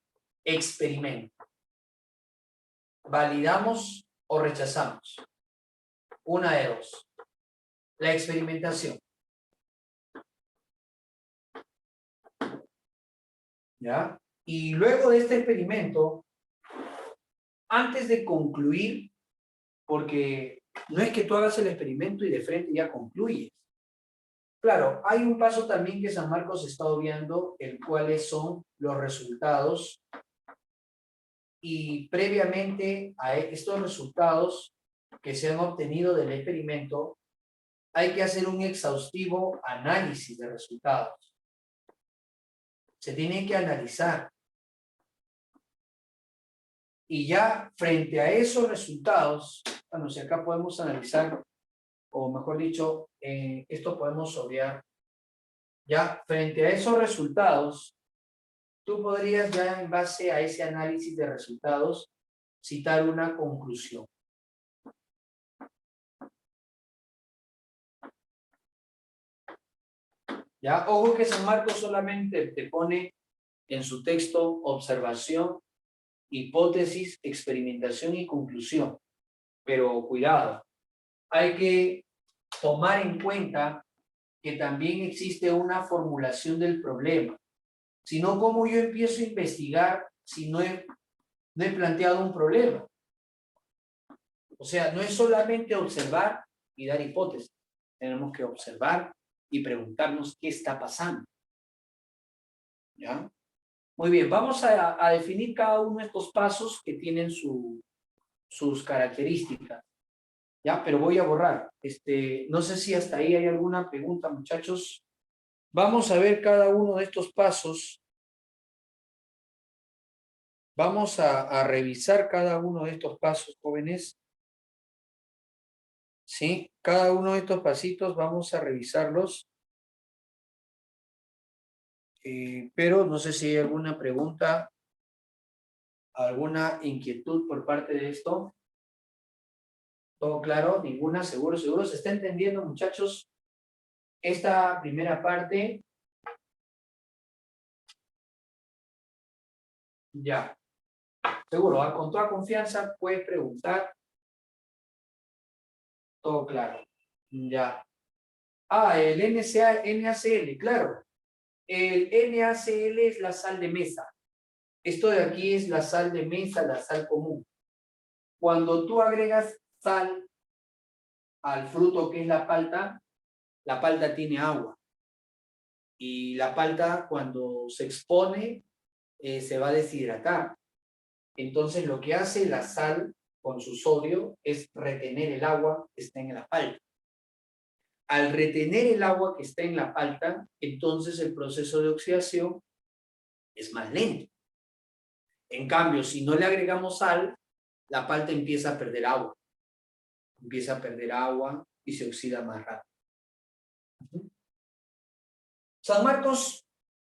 experimento. ¿Validamos o rechazamos? Una de dos. La experimentación. ¿Ya? Y luego de este experimento, antes de concluir, porque no es que tú hagas el experimento y de frente ya concluyes. Claro, hay un paso también que San Marcos está obviando, el cuáles son los resultados y previamente a estos resultados que se han obtenido del experimento, hay que hacer un exhaustivo análisis de resultados. Se tiene que analizar. Y ya frente a esos resultados, bueno, si acá podemos analizar, o mejor dicho, esto podemos obviar, ya frente a esos resultados, tú podrías ya en base a ese análisis de resultados citar una conclusión. Ya, ojo que San Marcos solamente te pone en su texto observación, hipótesis, experimentación y conclusión. Pero cuidado, hay que tomar en cuenta que también existe una formulación del problema. Si no, ¿cómo yo empiezo a investigar si no he planteado un problema? O sea, no es solamente observar y dar hipótesis. Tenemos que observar y preguntarnos qué está pasando. ¿Ya? Muy bien, vamos a definir cada uno de estos pasos que tienen sus características. ¿Ya? Pero voy a borrar. No sé si hasta ahí hay alguna pregunta, muchachos. Vamos a ver cada uno de estos pasos. Vamos a revisar cada uno de estos pasos, jóvenes. ¿Sí? Cada uno de estos pasitos vamos a revisarlos. Pero no sé si hay alguna pregunta, alguna inquietud por parte de esto. ¿Todo claro? ¿Ninguna? ¿Seguro? ¿Se está entendiendo, muchachos? esta primera parte, ya, seguro, con toda confianza puedes preguntar, todo claro, ya. El NaCl, claro, el NaCl es la sal de mesa, esto de aquí es la sal de mesa, la sal común. Cuando tú agregas sal al fruto que es la palta tiene agua. Y la palta cuando se expone se va a deshidratar. Entonces lo que hace la sal con su sodio es retener el agua que está en la palta. Al retener el agua que está en la palta, entonces el proceso de oxidación es más lento. En cambio, si no le agregamos sal, la palta empieza a perder agua. Empieza a perder agua y se oxida más rápido. San Marcos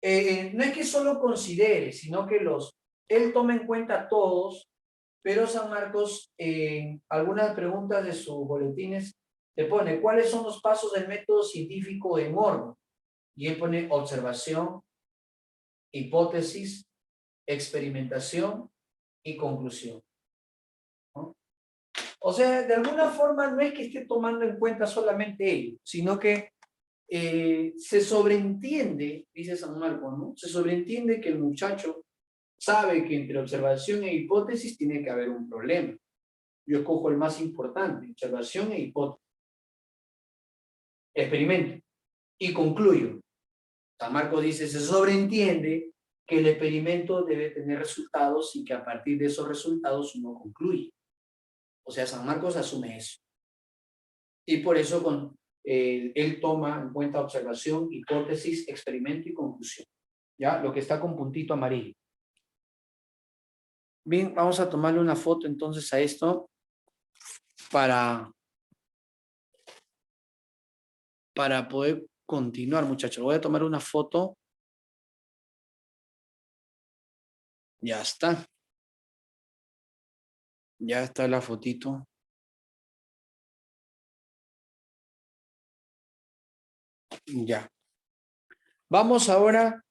no es que solo considere, sino que él toma en cuenta todos, pero San Marcos, algunas preguntas de sus boletines, te pone, ¿cuáles son los pasos del método científico de Mormon? Y él pone observación, hipótesis, experimentación y conclusión, ¿no? O sea, de alguna forma no es que esté tomando en cuenta solamente ello, sino que se sobreentiende, dice San Marcos, ¿no? Se sobreentiende que el muchacho sabe que entre observación e hipótesis tiene que haber un problema. Yo escojo el más importante, observación e hipótesis. Experimento. Y concluyo. San Marcos dice, se sobreentiende que el experimento debe tener resultados y que a partir de esos resultados uno concluye. O sea, San Marcos asume eso. Y por eso él toma en cuenta observación, hipótesis, experimento y conclusión. ¿Ya? Lo que está con puntito amarillo. Bien, vamos a tomarle una foto entonces a esto para poder continuar, muchachos. Voy a tomar una foto. Ya está. Ya está la fotito. Ya. Vamos ahora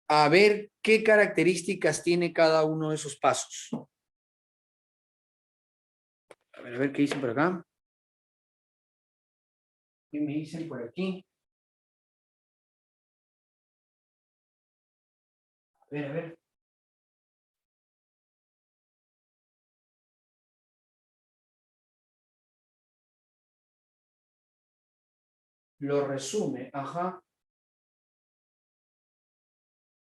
a ver qué características tiene cada uno de esos pasos. A ver qué dicen por acá. ¿Qué me dicen por aquí? A ver. Lo resume, ajá.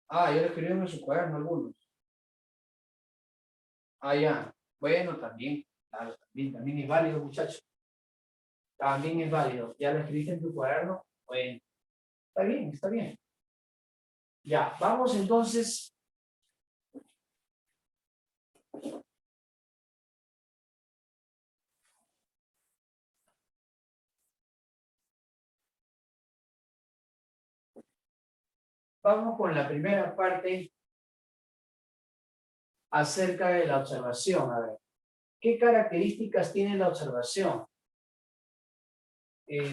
Ya lo escribieron en su cuaderno algunos. Ya. Bueno, también. Claro, también es válido, muchachos. También es válido. ¿Ya lo escribiste en tu cuaderno? Bueno, está bien, está bien. Ya, vamos entonces. Vamos con la primera parte acerca de la observación. A ver, ¿qué características tiene la observación?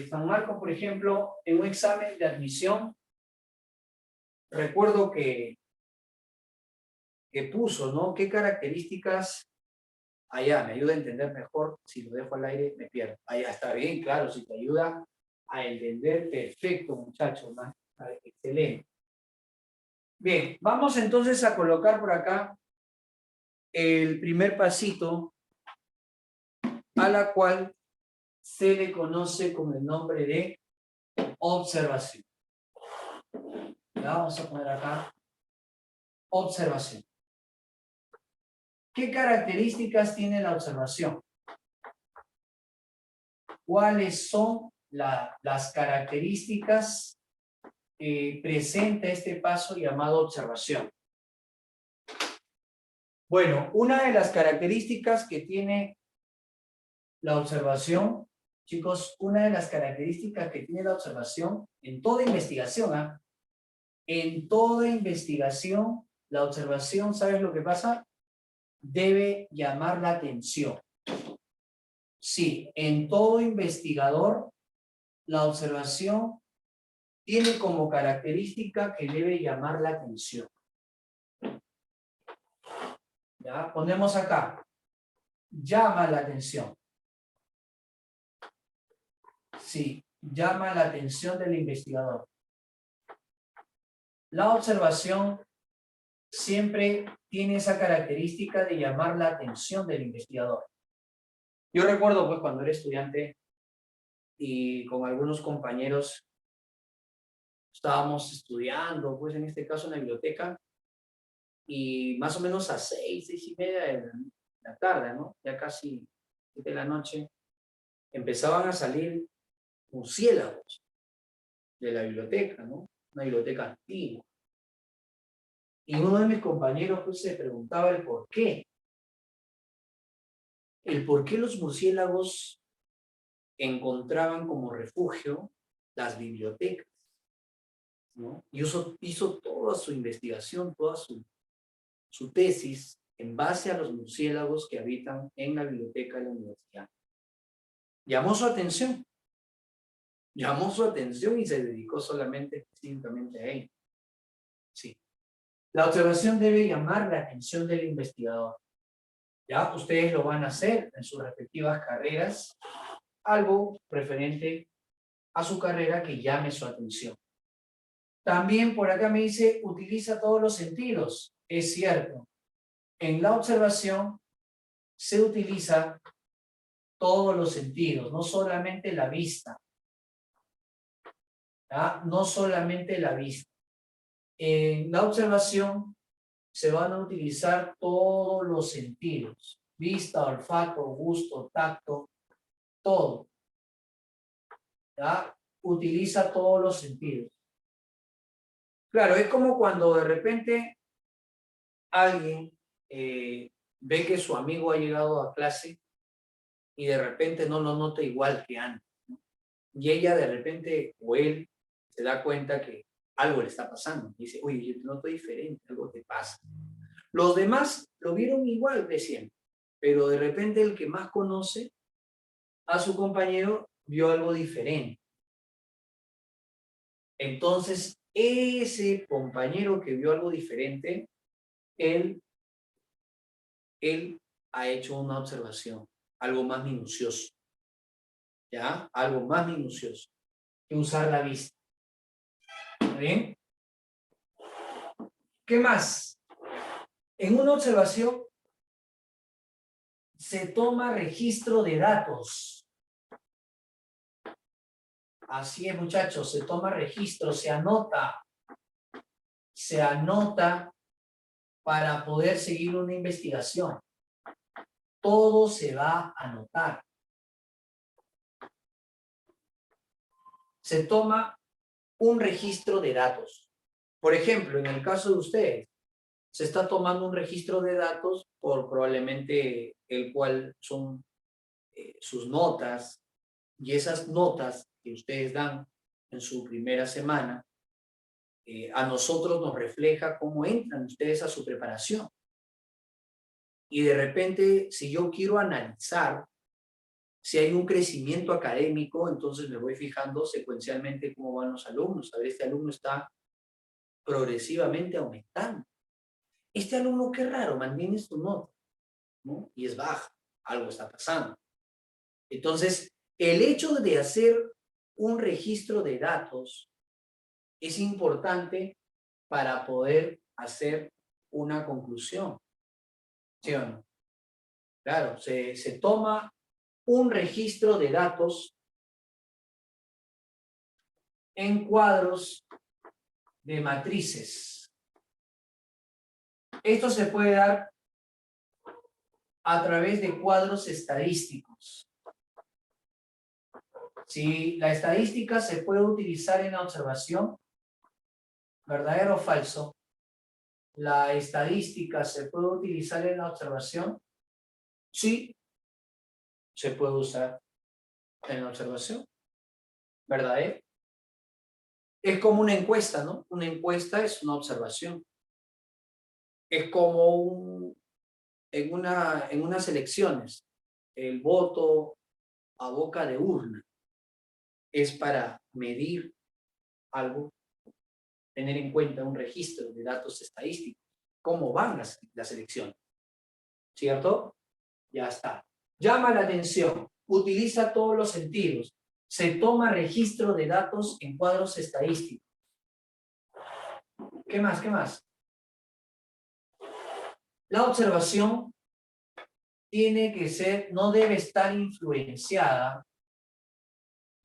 San Marcos, por ejemplo, en un examen de admisión, recuerdo que puso, ¿no? ¿Qué características? Me ayuda a entender mejor. Si lo dejo al aire, me pierdo. Está bien, claro, si te ayuda a entender, perfecto, muchachos. Excelente. Bien, vamos entonces a colocar por acá el primer pasito, a la cual se le conoce con el nombre de observación. Ya vamos a poner acá observación. ¿Qué características tiene la observación? ¿Cuáles son las características que presenta este paso llamado observación? Bueno, una de las características que tiene la observación, chicos, una de las características que tiene la observación en toda investigación, en toda investigación, la observación, ¿sabes lo que pasa? Debe llamar la atención. Sí, en todo investigador, la observación tiene como característica que debe llamar la atención. ¿Ya? Ponemos acá. Llama la atención. Sí, llama la atención del investigador. La observación siempre tiene esa característica de llamar la atención del investigador. Yo recuerdo, pues, cuando era estudiante y con algunos compañeros estábamos estudiando, pues, en este caso en la biblioteca, y más o menos a 6:30 de la tarde, ¿no? Ya casi 7 de la noche, empezaban a salir murciélagos de la biblioteca, ¿no? Una biblioteca antigua. Y uno de mis compañeros, pues, se preguntaba el por qué. El por qué los murciélagos encontraban como refugio las bibliotecas, ¿no? Y hizo toda su investigación, toda su tesis en base a los murciélagos que habitan en la biblioteca de la universidad. Llamó su atención y se dedicó solamente específicamente a ello. Sí. La observación debe llamar la atención del investigador. Ya ustedes lo van a hacer en sus respectivas carreras, algo referente a su carrera que llame su atención. También por acá me dice, utiliza todos los sentidos. Es cierto. En la observación se utiliza todos los sentidos, no solamente la vista. ¿Ya? No solamente la vista. En la observación se van a utilizar todos los sentidos. Vista, olfato, gusto, tacto, todo. ¿Ya? Utiliza todos los sentidos. Claro, es como cuando de repente alguien ve que su amigo ha llegado a clase y de repente no lo nota igual que antes, ¿no? Y ella de repente, o él, se da cuenta que algo le está pasando. Dice, oye, yo te noto diferente, algo te pasa. Los demás lo vieron igual de siempre, pero de repente el que más conoce a su compañero vio algo diferente. Entonces, ese compañero que vio algo diferente, él ha hecho una observación, algo más minucioso, ¿ya? Algo más minucioso que usar la vista. ¿Está bien? ¿Qué más? En una observación se toma registro de datos. Así es, muchachos, se toma registro, se anota para poder seguir una investigación. Todo se va a anotar. Se toma un registro de datos. Por ejemplo, en el caso de ustedes, se está tomando un registro de datos por probablemente el cual son sus notas, y esas notas que ustedes dan en su primera semana, a nosotros nos refleja cómo entran ustedes a su preparación. Y de repente, si yo quiero analizar si hay un crecimiento académico, entonces me voy fijando secuencialmente cómo van los alumnos. A ver, este alumno está progresivamente aumentando. Este alumno, qué raro, mantiene su nota, ¿no? Y es baja, algo está pasando. Entonces, el hecho de hacer un registro de datos es importante para poder hacer una conclusión. ¿Sí o no? Claro, se toma un registro de datos en cuadros de matrices. Esto se puede dar a través de cuadros estadísticos. Si la estadística se puede utilizar en la observación, ¿verdadero o falso? ¿La estadística se puede utilizar en la observación? Sí, se puede usar en la observación. ¿Verdad? Es como una encuesta, ¿no? Una encuesta es una observación. Es como en unas elecciones, el voto a boca de urna. es para medir algo, tener en cuenta un registro de datos estadísticos, cómo van las elecciones, ¿cierto? Ya está. Llama la atención, utiliza todos los sentidos, se toma registro de datos en cuadros estadísticos. ¿Qué más? ¿Qué más? La observación tiene que ser, no debe estar influenciada,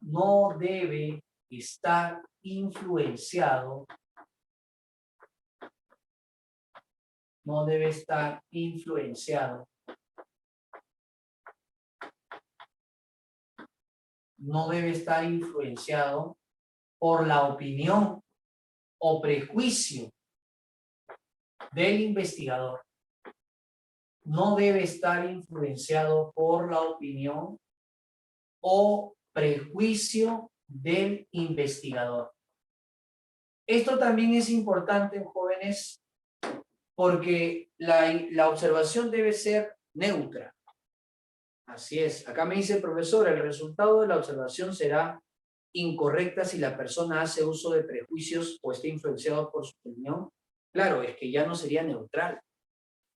no debe estar influenciado, no debe estar influenciado, no debe estar influenciado por la opinión o prejuicio del investigador. No debe estar influenciado por la opinión o prejuicio del investigador. Esto también es importante, jóvenes, porque la observación debe ser neutra. Así es. Acá me dice el profesor, el resultado de la observación será incorrecta si la persona hace uso de prejuicios o está influenciado por su opinión. Claro, es que ya no sería neutral.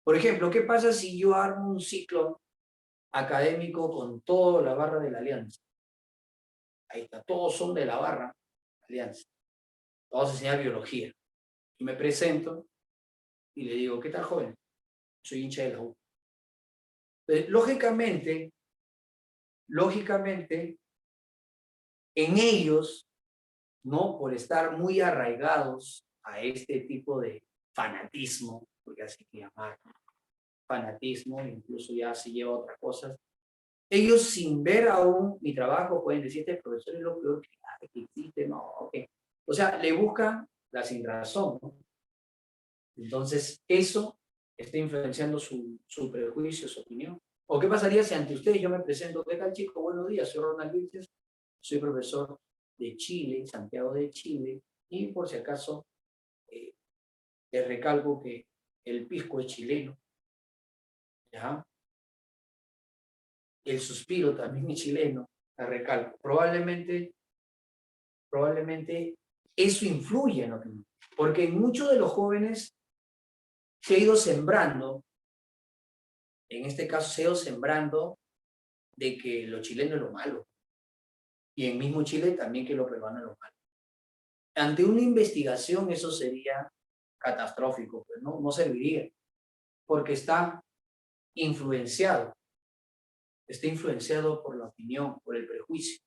Por ejemplo, ¿qué pasa si yo armo un ciclo académico con toda la barra de la Alianza? Ahí está, todos son de la barra Alianza. Vamos a enseñar biología. Y me presento y le digo, ¿qué tal, joven? Soy hincha de la U. Lógicamente, en ellos, ¿no? Por estar muy arraigados a este tipo de fanatismo, porque así que llamar fanatismo, incluso ya se lleva a otras cosas, ellos sin ver aún mi trabajo pueden decirte, el profesor es lo peor que existe, no, ok. O sea, le buscan la sin razón, ¿no? Entonces, eso está influenciando su prejuicio, su opinión. ¿O qué pasaría si ante ustedes yo me presento? ¿Qué tal, chico? Buenos días, soy Ronald Vilches, soy profesor de Chile, Santiago de Chile, y por si acaso, les recalco que el pisco es chileno, ¿ya? El suspiro también es chileno, la recalco. Probablemente eso influye en lo que... Porque en muchos de los jóvenes se ha ido sembrando, en este caso se ha ido sembrando de que lo chileno es lo malo. Y en mismo Chile también que lo peruano es lo malo. Ante una investigación eso sería catastrófico, pues no serviría, porque está influenciado por la opinión, por el prejuicio.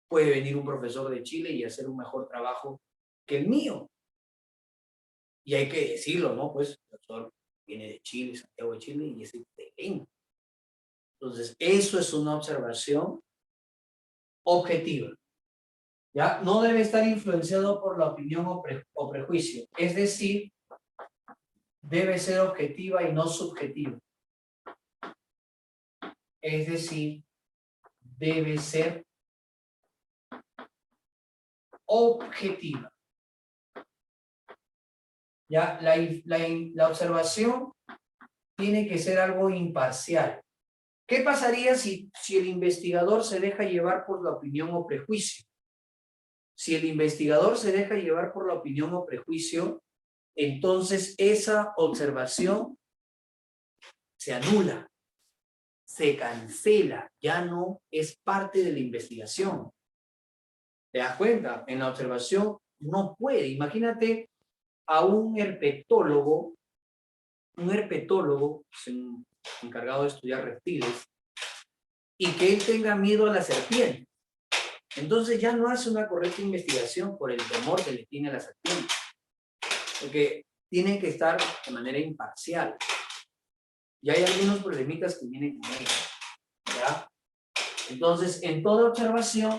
Puede venir un profesor de Chile y hacer un mejor trabajo que el mío. Y hay que decirlo, ¿no? Pues el profesor viene de Chile, Santiago de Chile, y es excelente. Entonces, eso es una observación objetiva. ¿Ya? No debe estar influenciado por la opinión o prejuicio. Es decir, debe ser objetiva y no subjetiva. Es decir, debe ser objetiva. ¿Ya? La observación tiene que ser algo imparcial. ¿Qué pasaría si el investigador se deja llevar por la opinión o prejuicio? Si el investigador se deja llevar por la opinión o prejuicio, entonces esa observación se anula, se cancela, ya no es parte de la investigación. ¿Te das cuenta? En la observación no puede. Imagínate a un herpetólogo encargado de estudiar reptiles, y que él tenga miedo a la serpiente. Entonces ya no hace una correcta investigación por el temor que le tiene a la serpiente. Porque tiene que estar de manera imparcial. Y hay algunos problemitas que vienen con ello, ¿ya? Entonces, en toda observación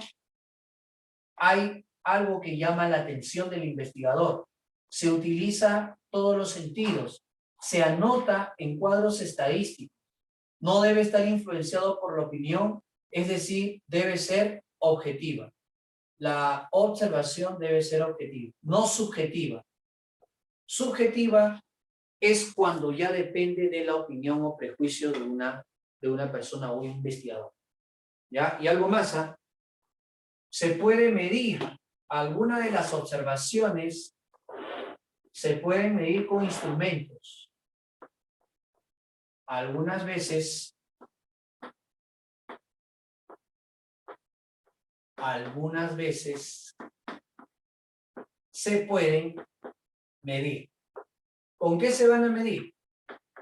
hay algo que llama la atención del investigador. Se utiliza todos los sentidos. Se anota en cuadros estadísticos. No debe estar influenciado por la opinión, es decir, debe ser objetiva. La observación debe ser objetiva, no subjetiva. Subjetiva es cuando ya depende de la opinión o prejuicio de una persona o un investigador. ¿Ya? Y algo más, se puede medir. Algunas de las observaciones se pueden medir con instrumentos. Algunas veces se pueden medir. ¿Con qué se van a medir?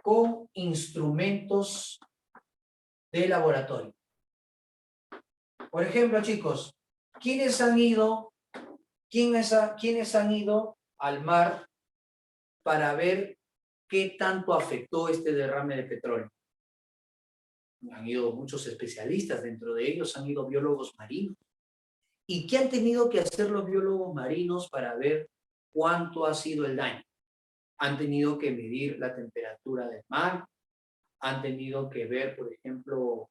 Con instrumentos de laboratorio. Por ejemplo, chicos, ¿quiénes han ido al mar para ver qué tanto afectó este derrame de petróleo? Han ido muchos especialistas, dentro de ellos han ido biólogos marinos. ¿Y qué han tenido que hacer los biólogos marinos para ver cuánto ha sido el daño? Han tenido que medir la temperatura del mar, han tenido que ver, por ejemplo,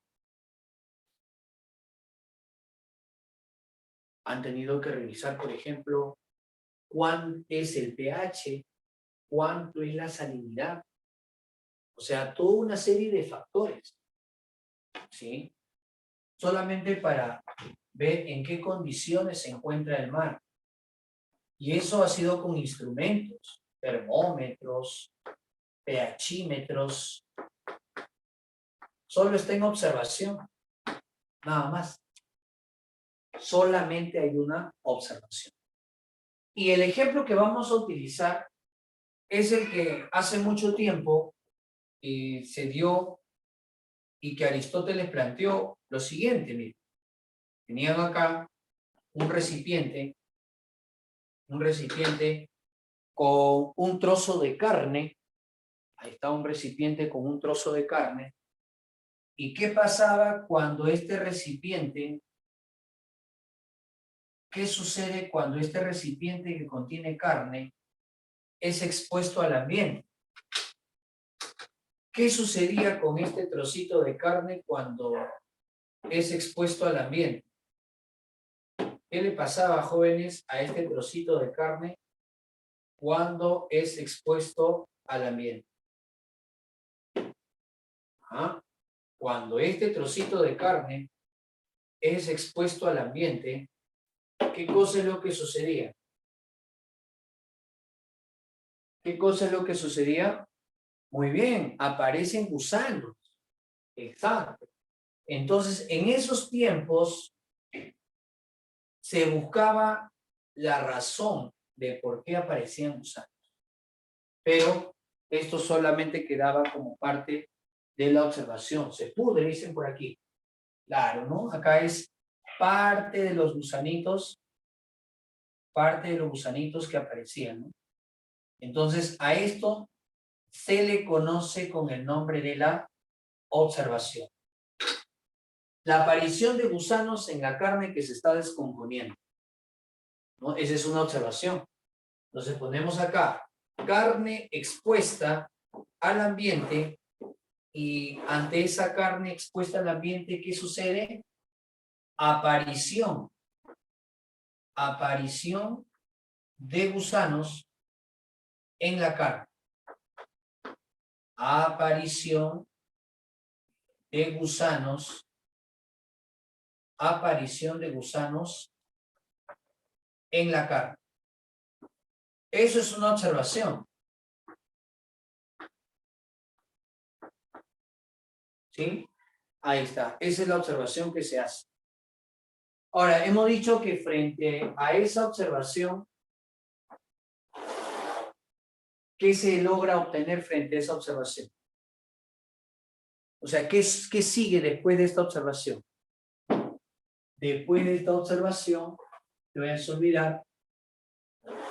han tenido que revisar, por ejemplo, cuánto es el pH, cuánto es la salinidad. O sea, toda una serie de factores, ¿sí? Solamente para ver en qué condiciones se encuentra el mar. Y eso ha sido con instrumentos, termómetros, pHímetros. Solo está en observación, nada más. Solamente hay una observación. Y el ejemplo que vamos a utilizar es el que hace mucho tiempo se dio y que Aristóteles planteó lo siguiente, miren. Tenían acá un recipiente con un trozo de carne. Ahí está un recipiente con un trozo de carne. ¿Y qué pasaba cuando este recipiente, qué sucede cuando este recipiente que contiene carne es expuesto al ambiente? ¿Qué sucedía con este trocito de carne cuando es expuesto al ambiente? ¿Qué le pasaba, jóvenes, a este trocito de carne cuando es expuesto al ambiente? Cuando este trocito de carne es expuesto al ambiente, ¿qué cosa es lo que sucedía? ¿Qué cosa es lo que sucedía? Muy bien, aparecen gusanos. Exacto. Entonces, en esos tiempos se buscaba la razón de por qué aparecían gusanos. Pero esto solamente quedaba como parte de la observación. Se pudre, dicen por aquí. Claro, ¿no? Acá es parte de los gusanitos que aparecían, ¿no? Entonces, a esto se le conoce con el nombre de la observación. La aparición de gusanos en la carne que se está descomponiendo, ¿no? Esa es una observación. Entonces ponemos acá, carne expuesta al ambiente, y ante esa carne expuesta al ambiente, ¿qué sucede? Aparición de gusanos en la carne. Aparición de gusanos en la carne. Eso es una observación. ¿Sí? Ahí está. Esa es la observación que se hace. Ahora, hemos dicho que frente a esa observación, ¿qué se logra obtener frente a esa observación? O sea, ¿qué sigue después de esta observación? Después de esta observación, te voy a olvidar.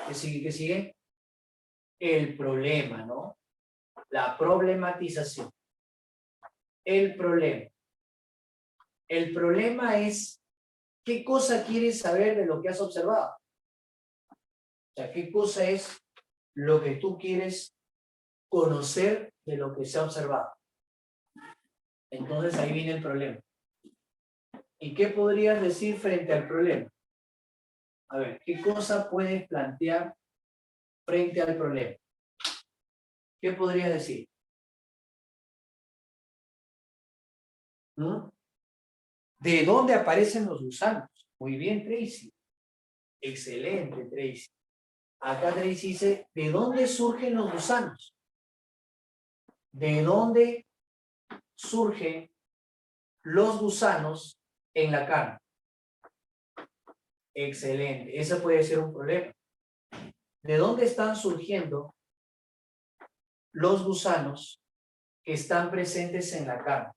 ¿Qué sigue? ¿Qué sigue? El problema, ¿no? La problematización. El problema. El problema es qué cosa quieres saber de lo que has observado. O sea, qué cosa es lo que tú quieres conocer de lo que se ha observado. Entonces ahí viene el problema. ¿Y qué podrías decir frente al problema? A ver, ¿qué cosa puedes plantear frente al problema? ¿Qué podrías decir? ¿De dónde aparecen los gusanos? Muy bien, Tracy. Excelente, Tracy. Acá Tracy dice, ¿de dónde surgen los gusanos? ¿De dónde surgen los gusanos en la carne? Excelente. Ese puede ser un problema. ¿De dónde están surgiendo los gusanos que están presentes en la carne?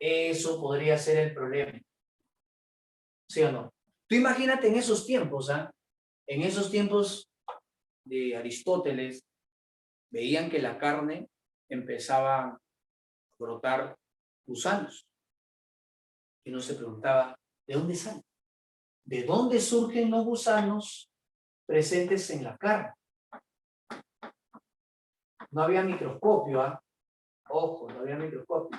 Eso podría ser el problema. ¿Sí o no? Tú imagínate en esos tiempos, ¿ah? En esos tiempos de Aristóteles, veían que la carne empezaba a brotar gusanos. Y uno se preguntaba, ¿de dónde salen? ¿De dónde surgen los gusanos presentes en la carne? No había microscopio, ¿ah? Ojo, no había microscopio.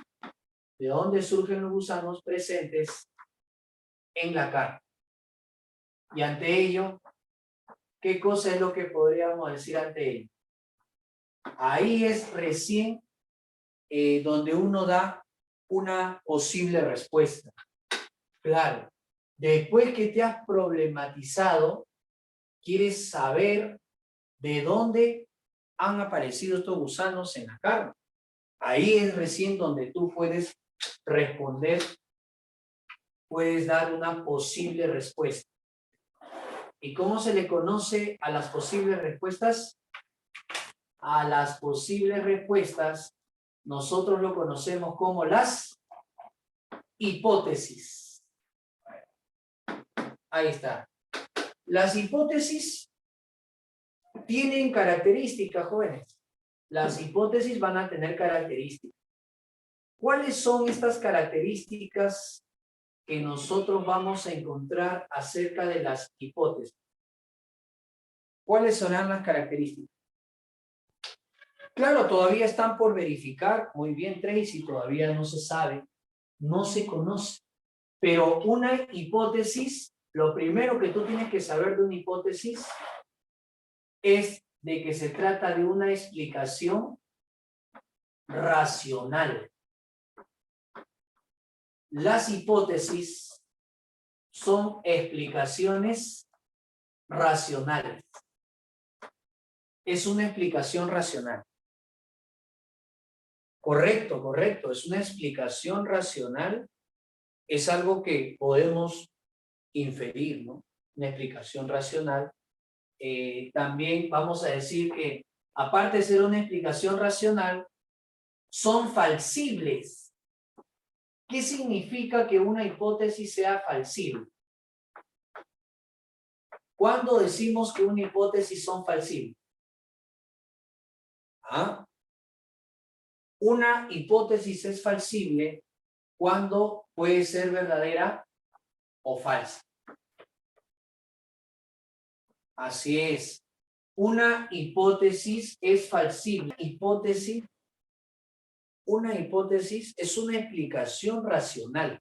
¿De dónde surgen los gusanos presentes en la carne? Y ante ello, ¿qué cosa es lo que podríamos decir ante ello? Ahí es recién donde uno da una posible respuesta. Claro, después que te has problematizado, quieres saber de dónde han aparecido estos gusanos en la carne. Ahí es recién donde tú puedes responder, puedes dar una posible respuesta. ¿Y cómo se le conoce a las posibles respuestas? A las posibles respuestas nosotros lo conocemos como las hipótesis. Ahí está. Las hipótesis tienen características, jóvenes. Las hipótesis van a tener características. ¿Cuáles son estas características que nosotros vamos a encontrar acerca de las hipótesis? ¿Cuáles serán las características? Claro, todavía están por verificar. Muy bien, Tracy, todavía no se sabe, no se conoce. Pero una hipótesis, lo primero que tú tienes que saber de una hipótesis es de que se trata de una explicación racional. Las hipótesis son explicaciones racionales. Es una explicación racional. Correcto, correcto. Es una explicación racional. Es algo que podemos inferir, ¿no? Una explicación racional. También vamos a decir que, aparte de ser una explicación racional, son falsibles. ¿Qué significa que una hipótesis sea falsible? ¿Cuándo decimos que una hipótesis son falsibles? ¿Ah? Una hipótesis es falsible cuando puede ser verdadera o falsa. Así es. Una hipótesis es falsible. Una hipótesis es una explicación racional.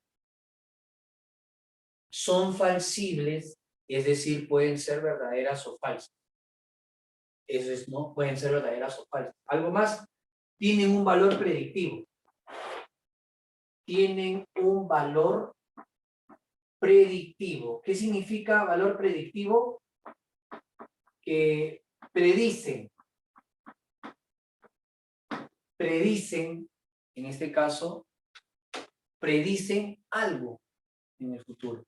Son falsibles, es decir, pueden ser verdaderas o falsas. Eso es, ¿no? Pueden ser verdaderas o falsas. Algo más, tienen un valor predictivo. Tienen un valor predictivo. ¿Qué significa valor predictivo? Que predicen, en este caso, predicen algo en el futuro.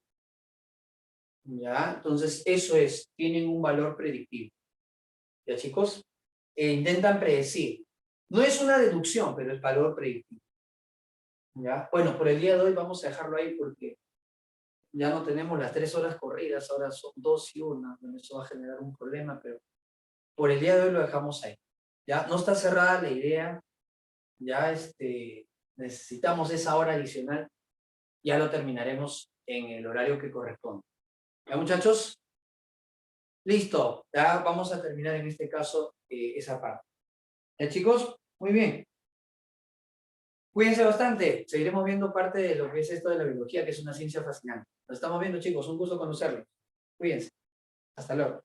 ¿Ya? Entonces, eso es, tienen un valor predictivo. ¿Ya, chicos? Intentan predecir. No es una deducción, pero es valor predictivo. ¿Ya? Bueno, por el día de hoy vamos a dejarlo ahí porque ya no tenemos las 3 horas corridas, ahora son 2 y 1, eso va a generar un problema, pero por el día de hoy lo dejamos ahí. ¿Ya? No está cerrada la idea, ya necesitamos esa hora adicional, ya lo terminaremos en el horario que corresponde. ¿Ya, muchachos? Listo, ya vamos a terminar en este caso esa parte. ¿Ya, chicos? Muy bien. Cuídense bastante. Seguiremos viendo parte de lo que es esto de la biología, que es una ciencia fascinante. Nos estamos viendo, chicos. Un gusto conocerlos. Cuídense. Hasta luego.